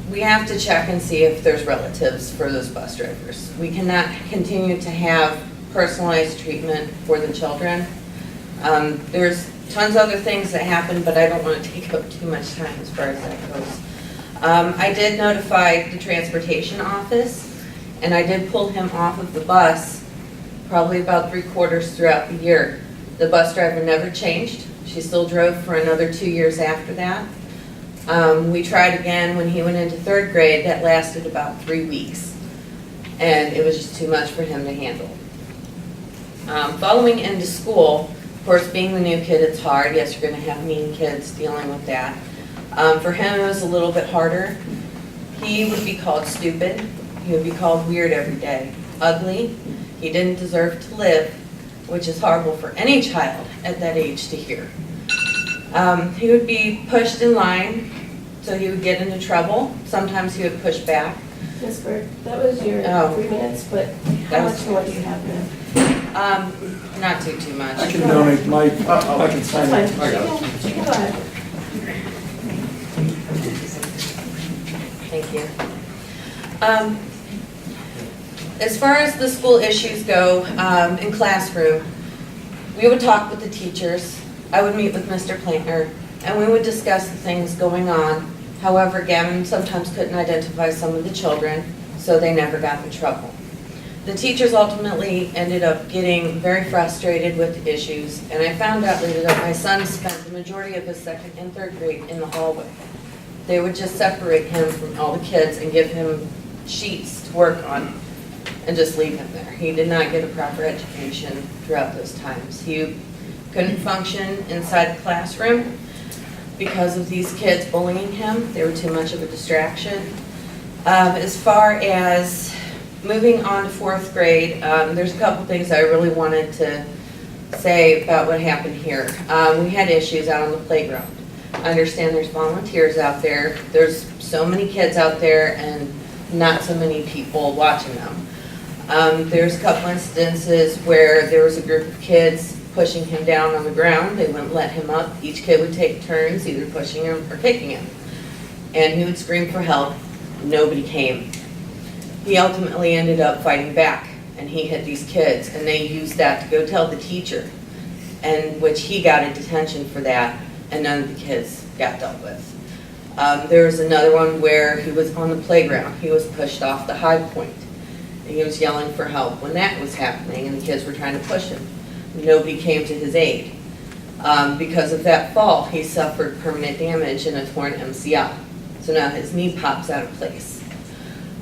we have to check and see if there's relatives for those bus drivers. We cannot continue to have personalized treatment for the children. There's tons of other things that happen, but I don't want to take up too much time as far as that goes. I did notify the transportation office, and I did pull him off of the bus probably about 3/4 throughout the year. The bus driver never changed. She still drove for another 2 years after that. We tried again when he went into 3rd grade. That lasted about 3 weeks, and it was just too much for him to handle. Following into school, of course, being the new kid, it's hard. Yes, you're going to have mean kids dealing with that. For him, it was a little bit harder. He would be called stupid. He would be called weird every day. Ugly. He didn't deserve to live, which is horrible for any child at that age to hear. He would be pushed in line, so he would get into trouble. Sometimes he would push back. Ms. Bird, that was your 3 minutes, but how much more do you have now? Not too much. I can donate my, I can sign it. Fine. I got it. You can go ahead. Thank you. as far as the school issues go, in classroom, we would talk with the teachers. I would meet with Mr. Plantner, and we would discuss the things going on. However, Gavin sometimes couldn't identify some of the children, so they never got in trouble. The teachers ultimately ended up getting very frustrated with the issues, and I found out later that my son spent the majority of his 2nd and 3rd grade in the hallway. They would just separate him from all the kids and give him sheets to work on and just leave him there. He did not get a proper education throughout those times. He couldn't function inside the classroom because of these kids bullying him. They were too much of a distraction. As far as moving on to 4th grade, there's a couple things I really wanted to say about what happened here. We had issues out on the playground. I understand there's volunteers out there. There's so many kids out there and not so many people watching them. There's a couple instances where there was a group of kids pushing him down on the ground. They wouldn't let him up. Each kid would take turns either pushing him or kicking him. And he would scream for help. Nobody came. He ultimately ended up fighting back, and he hit these kids, and they used that to go tell the teacher, and which he got a detention for that, and none of the kids got dealt with. There was another one where he was on the playground. He was pushed off the high point, and he was yelling for help when that was happening, and the kids were trying to push him. Nobody came to his aid. Because of that fall, he suffered permanent damage and a torn MCL. So now his knee pops out of place.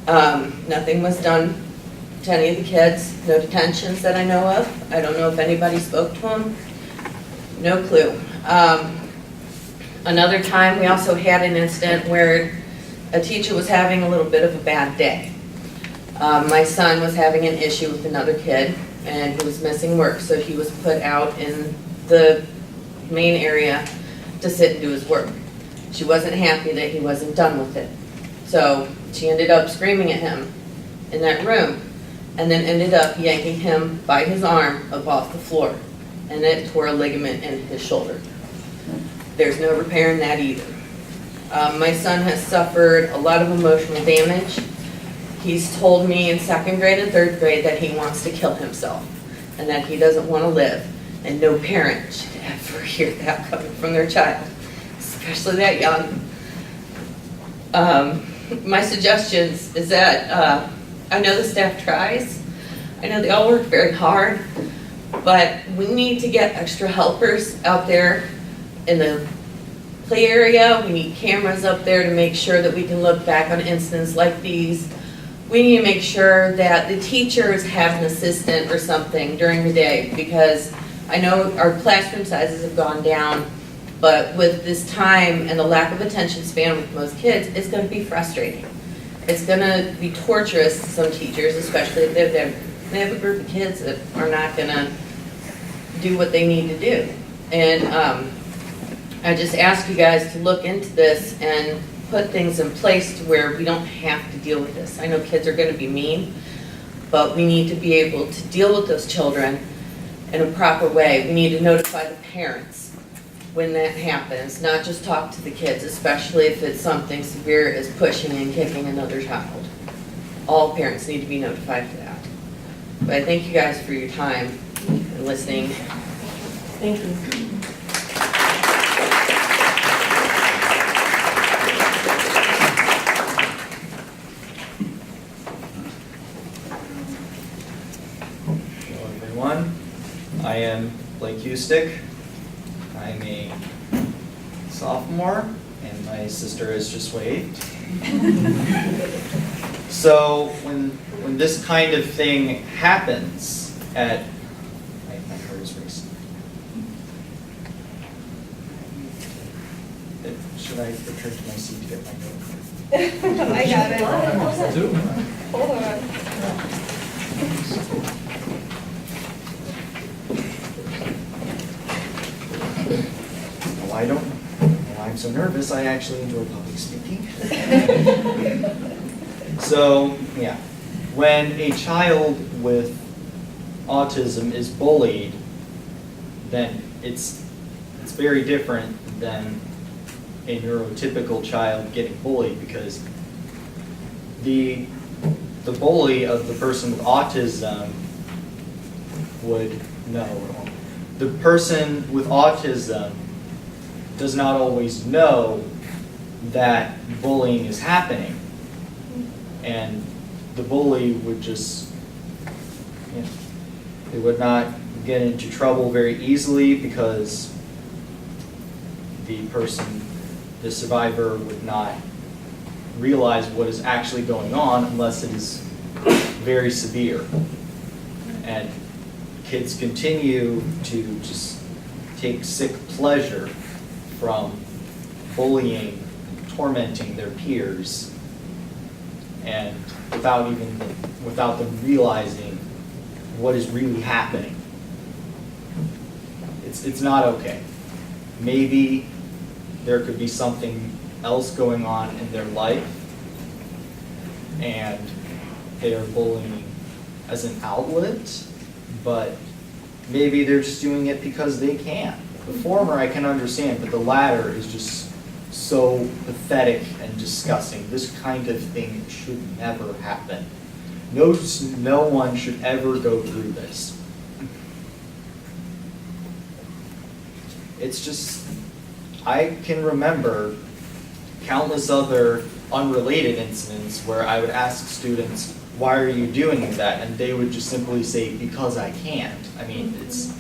Nothing was done to any of the kids, no detentions that I know of. I don't know if anybody spoke to him. No clue. Another time, we also had an incident where a teacher was having a little bit of a bad day. My son was having an issue with another kid, and he was missing work, so he was put out in the main area to sit and do his work. She wasn't happy that he wasn't done with it. So she ended up screaming at him in that room, and then ended up yanking him by his arm up off the floor, and it tore a ligament in his shoulder. There's no repairing that either. My son has suffered a lot of emotional damage. He's told me in 2nd grade and 3rd grade that he wants to kill himself and that he doesn't want to live. And no parent should ever hear that coming from their child, especially that young. My suggestions is that I know the staff tries. I know they all work very hard, but we need to get extra helpers out there in the play area. We need cameras up there to make sure that we can look back on incidents like these. We need to make sure that the teachers have an assistant or something during the day, because I know our classroom sizes have gone down, but with this time and the lack of attention span with most kids, it's going to be frustrating. It's going to be torturous to some teachers, especially if they have a group of kids that are not going to do what they need to do. And I just ask you guys to look into this and put things in place to where we don't have to deal with this. I know kids are going to be mean, but we need to be able to deal with those children in a proper way. We need to notify the parents when that happens, not just talk to the kids, especially if it's something severe as pushing and kicking another child. All parents need to be notified for that. But I thank you guys for your time and listening. Thank you. I am Blake Eustick. I'm a sophomore, and my sister has just waved. So when this kind of thing happens at my car is racing. Should I return to my seat to get my note? I got it. Hold on. I don't, I'm so nervous, I actually enjoy public speaking. So, yeah, when a child with autism is bullied, then it's very different than a neurotypical child getting bullied, because the the bully of the person with autism would know. The person with autism does not always know that bullying is happening. And the bully would just, they would not get into trouble very easily because the person, the survivor, would not realize what is actually going on unless it is very severe. And kids continue to just take sick pleasure from bullying, tormenting their peers, and without them realizing what is really happening. It's not okay. Maybe there could be something else going on in their life, and they are bullying as an outlet, but maybe they're just doing it because they can. The former I can understand, but the latter is just so pathetic and disgusting. This kind of thing should never happen. No one should ever go through this. It's just, I can remember countless other unrelated incidents where I would ask students, why are you doing that? And they would just simply say, because I can't. I mean, it's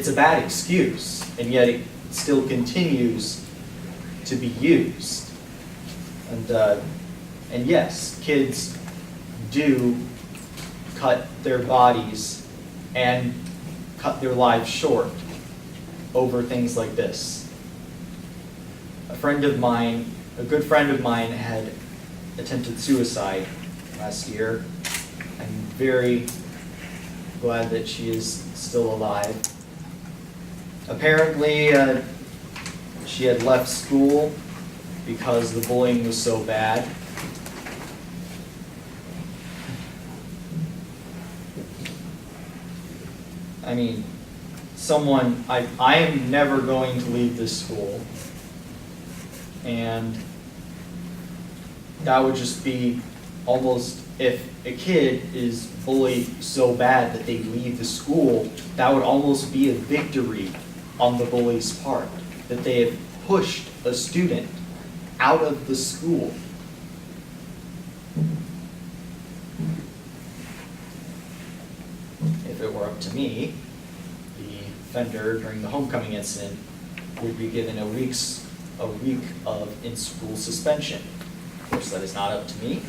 a bad excuse, and yet it still continues to be used. And yes, kids do cut their bodies and cut their lives short over things like this. A good friend of mine had attempted suicide last year. I'm very glad that she is still alive. Apparently, she had left school because the bullying was so bad. I mean, I am never going to leave this school, and that would just be almost, if a kid is bullied so bad that they leave the school, that would almost be a victory on the bully's part, that they have pushed a student out of the school. If it were up to me, the offender during the homecoming incident would be given a week of in-school suspension. Of course, that is not up to me,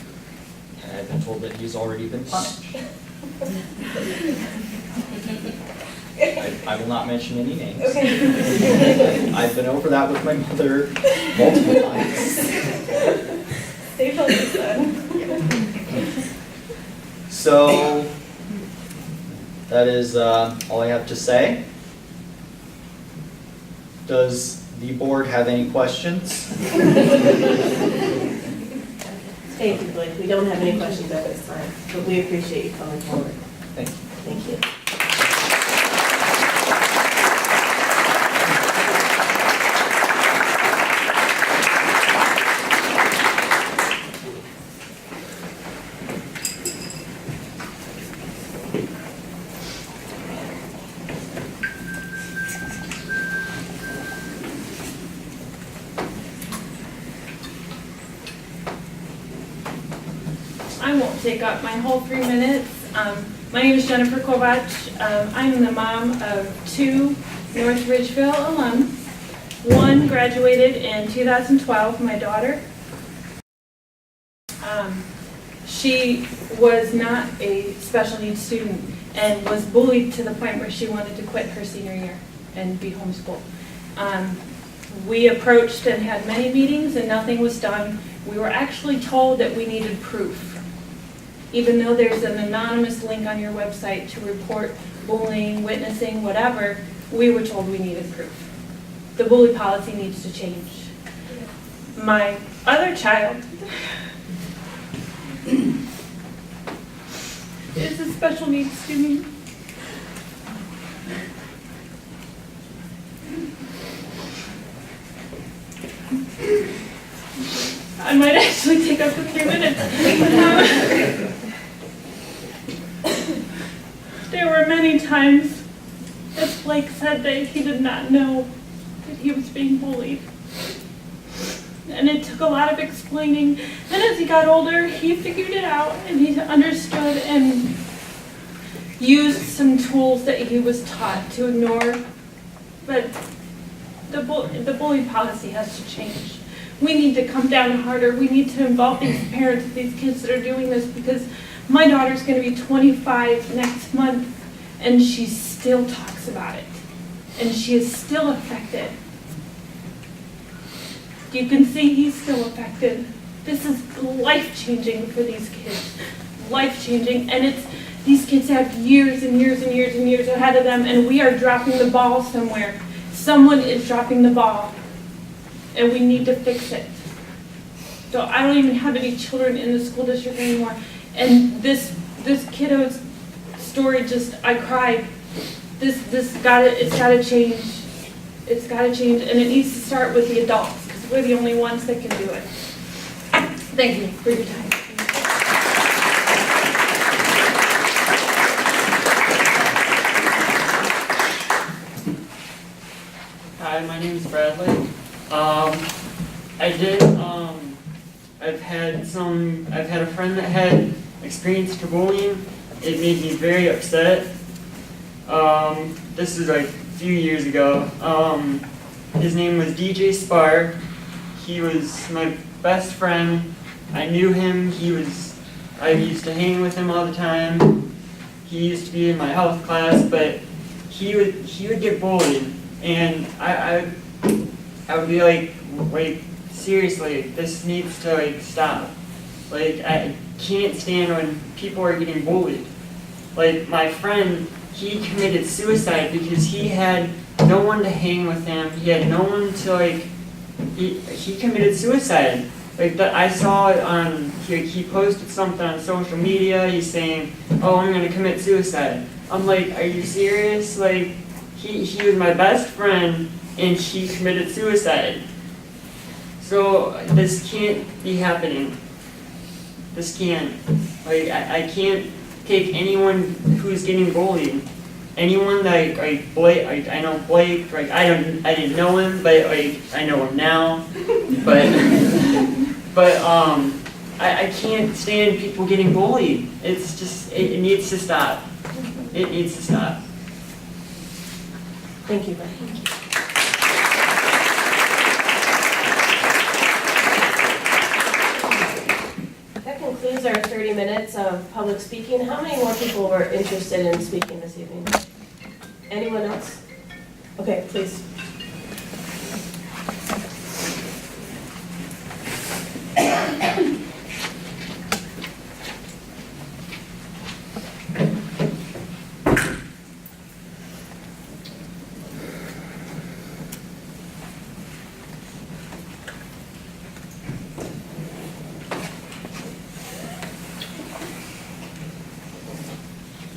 and I've been told that he's already been punished. I will not mention any names. Okay. I've been over that with my mother multiple times. Stay focused then. So, that is all I have to say. Does the board have any questions? Thank you, Blake. We don't have any questions at this time, but we appreciate you coming forward. Thank you. Thank you. I won't take up my whole 3 minutes. My name is Jennifer Kovach. I'm the mom of 2 North Ridgeville alums. One graduated in 2012, my daughter. She was not a special needs student and was bullied to the point where she wanted to quit her senior year and be homeschooled. We approached and had many meetings and nothing was done. We were actually told that we needed proof. Even though there's an anonymous link on your website to report bullying, witnessing, whatever, we were told we needed proof. The bully policy needs to change. My other child is a special needs student. I might actually take up to 3 minutes. There were many times, as Blake said, that he did not know that he was being bullied. And it took a lot of explaining. And as he got older, he figured it out and he understood and used some tools that he was taught to ignore. But the bully policy has to change. We need to come down harder. We need to involve these parents, these kids that are doing this, because my daughter's going to be 25 next month, and she still talks about it, and she is still affected. You can see he's still affected. This is life-changing for these kids, life-changing, and these kids have years and years and years and years ahead of them, and we are dropping the ball somewhere. Someone is dropping the ball, and we need to fix it. So I don't even have any children in the school district anymore, and this kiddo's story I cried. It's gotta change. It's gotta change, and it needs to start with the adults, because we're the only ones that can do it. Thank you for your time. Hi, my name is Bradley. I've had a friend that had experienced bullying. It made me very upset. This was like a few years ago. His name was DJ Spark. He was my best friend. I knew him. I used to hang with him all the time. He used to be in my health class, but he would get bullied, and I would be like, seriously, this needs to stop. I can't stand when people are getting bullied. My friend, he committed suicide because he had no one to hang with him. He had no one to he committed suicide. I saw it on, he posted something on social media. He's saying, "Oh, I'm gonna commit suicide." I'm like, are you serious? He was my best friend, and he committed suicide. So this can't be happening. This can't. I can't take anyone who's getting bullied. Anyone that I know Blake. I didn't know him, but I know him now. But I can't stand people getting bullied. It's just it needs to stop. It needs to stop. Thank you, Brian. That concludes our 30 minutes of public speaking. How many more people were interested in speaking this evening? Anyone else? Okay, please.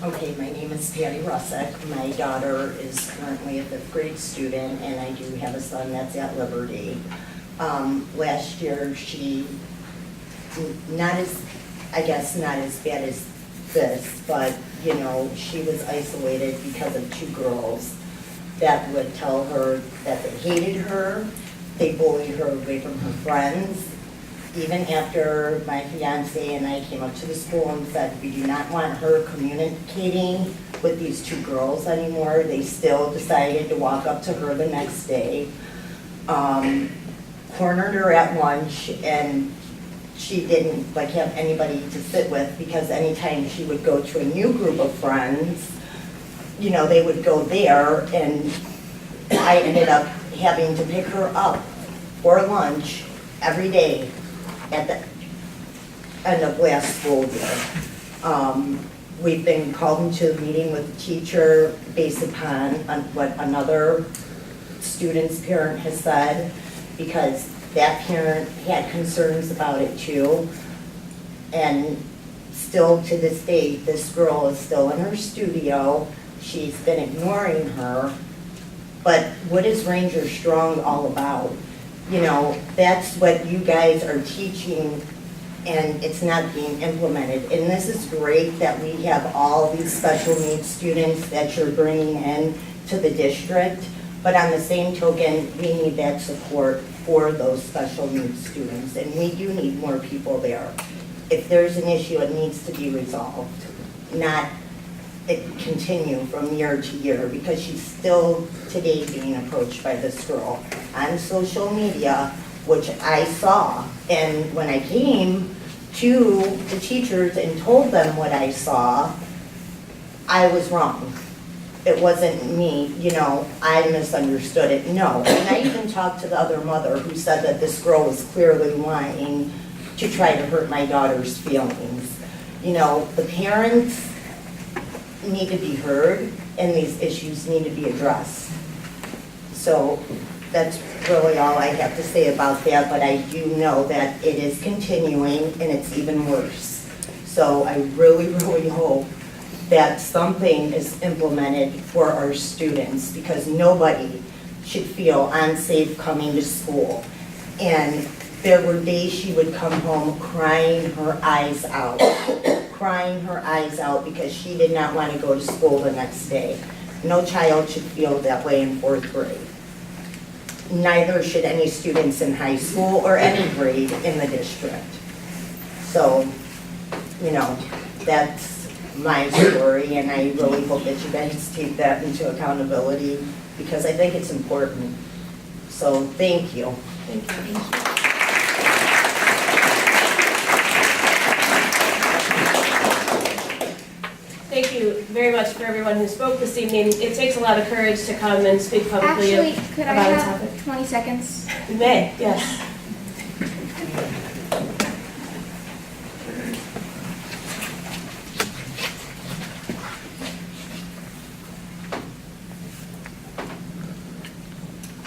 Okay, my name is Patty Russick. My daughter is currently a 5th grade student, and I do have a son that's at Liberty. Last year, she, not as bad as this, but, she was isolated because of 2 girls that would tell her that they hated her. They bullied her away from her friends. Even after my fiance and I came up to the school and said we do not want her communicating with these 2 girls anymore, they still decided to walk up to her the next day, cornered her at lunch, and she didn't have anybody to sit with, because anytime she would go to a new group of friends, they would go there, and I ended up having to pick her up for lunch every day at the end of last school year. We've been called into a meeting with the teacher based upon what another student's parent has said, because that parent had concerns about it too. And still to this day, this girl is still in her studio. She's been ignoring her. But what is Ranger Strong all about? That's what you guys are teaching and it's not being implemented. And this is great that we have all these special needs students that you're bringing in to the district, but on the same token, we need that support for those special needs students, and we do need more people there. If there's an issue, it needs to be resolved, not it continue from year to year, because she's still today being approached by this girl on social media, which I saw. And when I came to the teachers and told them what I saw, I was wrong. It wasn't me, you know, I misunderstood it, no. And I even talked to the other mother who said that this girl was clearly lying to try to hurt my daughter's feelings. You know, the parents need to be heard, and these issues need to be addressed. So that's really all I have to say about that, but I do know that it is continuing and it's even worse. So I really, really hope that something is implemented for our students, because nobody should feel unsafe coming to school. And there were days she would come home crying her eyes out, because she did not want to go to school the next day. No child should feel that way in 4th grade. Neither should any students in high school or any grade in the district. So, you know, that's my story, and I really hope that you guys take that into accountability, because I think it's important. So, thank you. Thank you. Thank you very much for everyone who spoke this evening. It takes a lot of courage to come and speak publicly Actually, could I about a have topic. 20 seconds? You may, yes.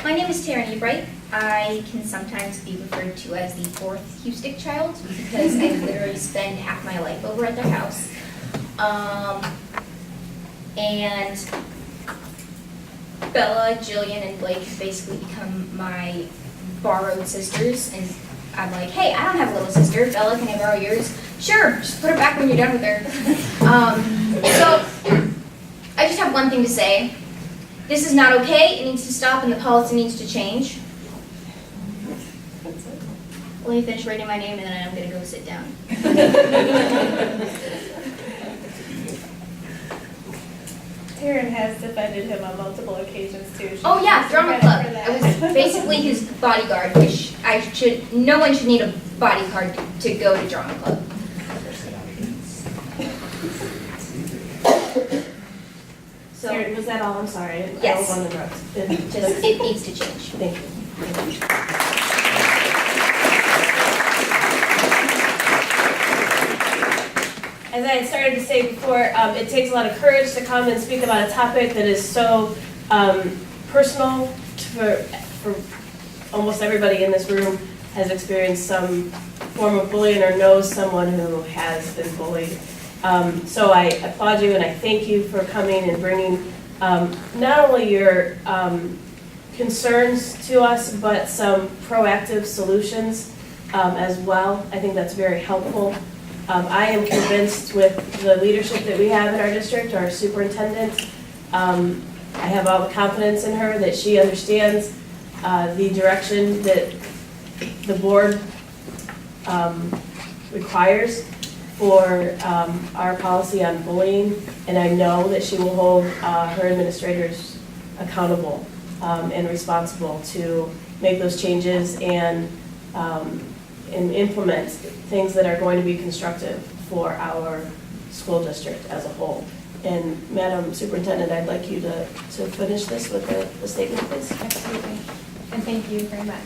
My name is Taryn Ebright. I can sometimes be referred to as the 4th Hustick child, because I literally spend half my life over at their house. And Bella, Jillian, and Blake have basically become my borrowed sisters, and I'm like, hey, I don't have a little sister. Bella, can I borrow yours? Sure, just put her back when you're done with her. So I just have one thing to say. This is not okay. It needs to stop, and the policy needs to change. Let me finish writing my name, and then I'm going to go sit down. Taryn has defended him on multiple occasions too. Oh yeah, drama club. I was basically his bodyguard, which no one should need a bodyguard to go to drama club. So was that all? I'm sorry. Yes. I don't want to interrupt. Just, it needs to change. Thank you. As I had started to say before, it takes a lot of courage to come and speak about a topic that is so personal for almost everybody in this room has experienced some form of bullying or knows someone who has been bullied. So I applaud you and I thank you for coming and bringing not only your concerns to us, but some proactive solutions as well. I think that's very helpful. I am convinced with the leadership that we have in our district, our superintendent, I have all the confidence in her that she understands the direction that the board requires for our policy on bullying, and I know that she will hold her administrators accountable and responsible to make those changes and implement things that are going to be constructive for our school district as a whole. And Madam Superintendent, I'd like you to finish this with the statement, please. Absolutely. And thank you very much.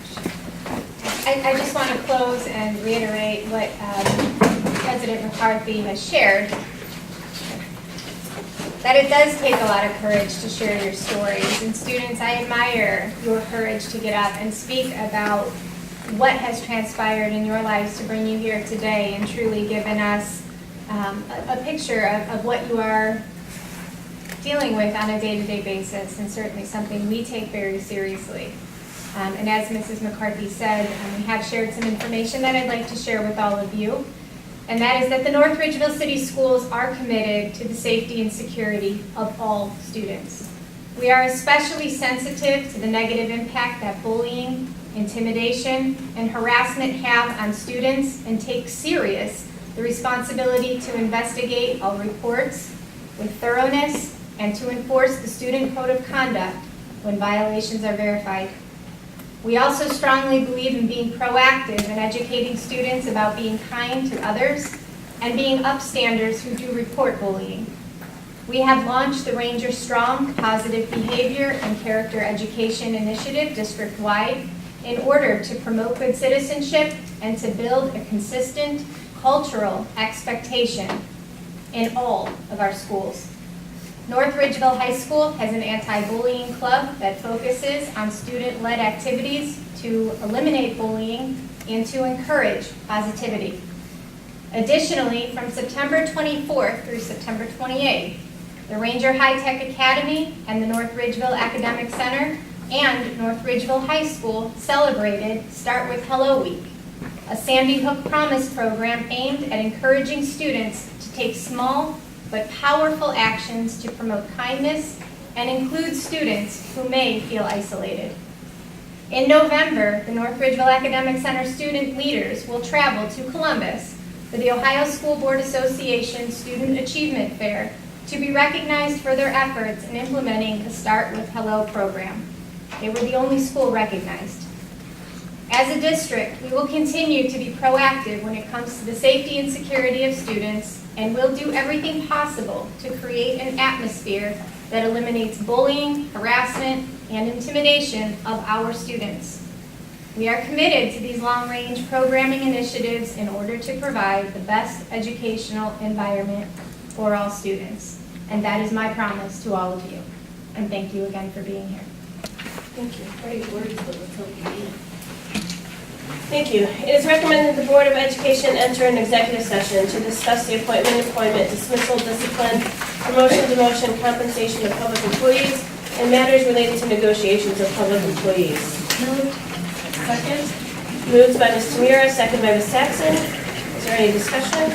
I just want to close and reiterate what President McCarthy has shared, that it does take a lot of courage to share your stories. And students, I admire your courage to get up and speak about what has transpired in your lives to bring you here today and truly given us a picture of what you are dealing with on a day-to-day basis, and certainly something we take very seriously. And as Mrs. McCarthy said, we have shared some information that I'd like to share with all of you. And that is that the North Ridgeville City Schools are committed to the safety and security of all students. We are especially sensitive to the negative impact that bullying, intimidation, and harassment have on students and take serious the responsibility to investigate all reports with thoroughness and to enforce the student code of conduct when violations are verified. We also strongly believe in being proactive in educating students about being kind to others and being upstanders who do report bullying. We have launched the Ranger Strong Positive Behavior and Character Education Initiative district-wide in order to promote good citizenship and to build a consistent cultural expectation in all of our schools. North Ridgeville High School has an anti-bullying club that focuses on student-led activities to eliminate bullying and to encourage positivity. Additionally, from September 24th through September 28th, the Ranger High Tech Academy and the North Ridgeville Academic Center and North Ridgeville High School celebrated Start With Hello Week, a Sandy Hook Promise program aimed at encouraging students to take small but powerful actions to promote kindness and include students who may feel isolated. In November, the North Ridgeville Academic Center student leaders will travel to Columbus for the Ohio School Board Association Student Achievement Fair to be recognized for their efforts in implementing the Start With Hello program. They were the only school recognized. As a district, we will continue to be proactive when it comes to the safety and security of students, and we'll do everything possible to create an atmosphere that eliminates bullying, harassment, and intimidation of our students. We are committed to these long-range programming initiatives in order to provide the best educational environment for all students. And that is my promise to all of you. And thank you again for being here. Thank you. Great words, but let's hope you mean it. Thank you. It is recommended the Board of Education enter an executive session to discuss the appointment, employment, dismissal, discipline, promotion, demotion, compensation of public employees, and matters related to negotiations of public employees. Moved. Second. Moved by Ms. Tamira, second by Ms. Saxon. Is there any discussion?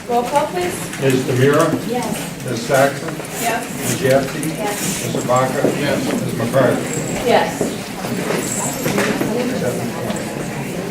Roll call, please. Ms. Tamira? Yes. Ms. Saxon? Yes. Ms. Yetsey? Yes. Mr. Baca? Yes. Ms. McCarthy? Yes.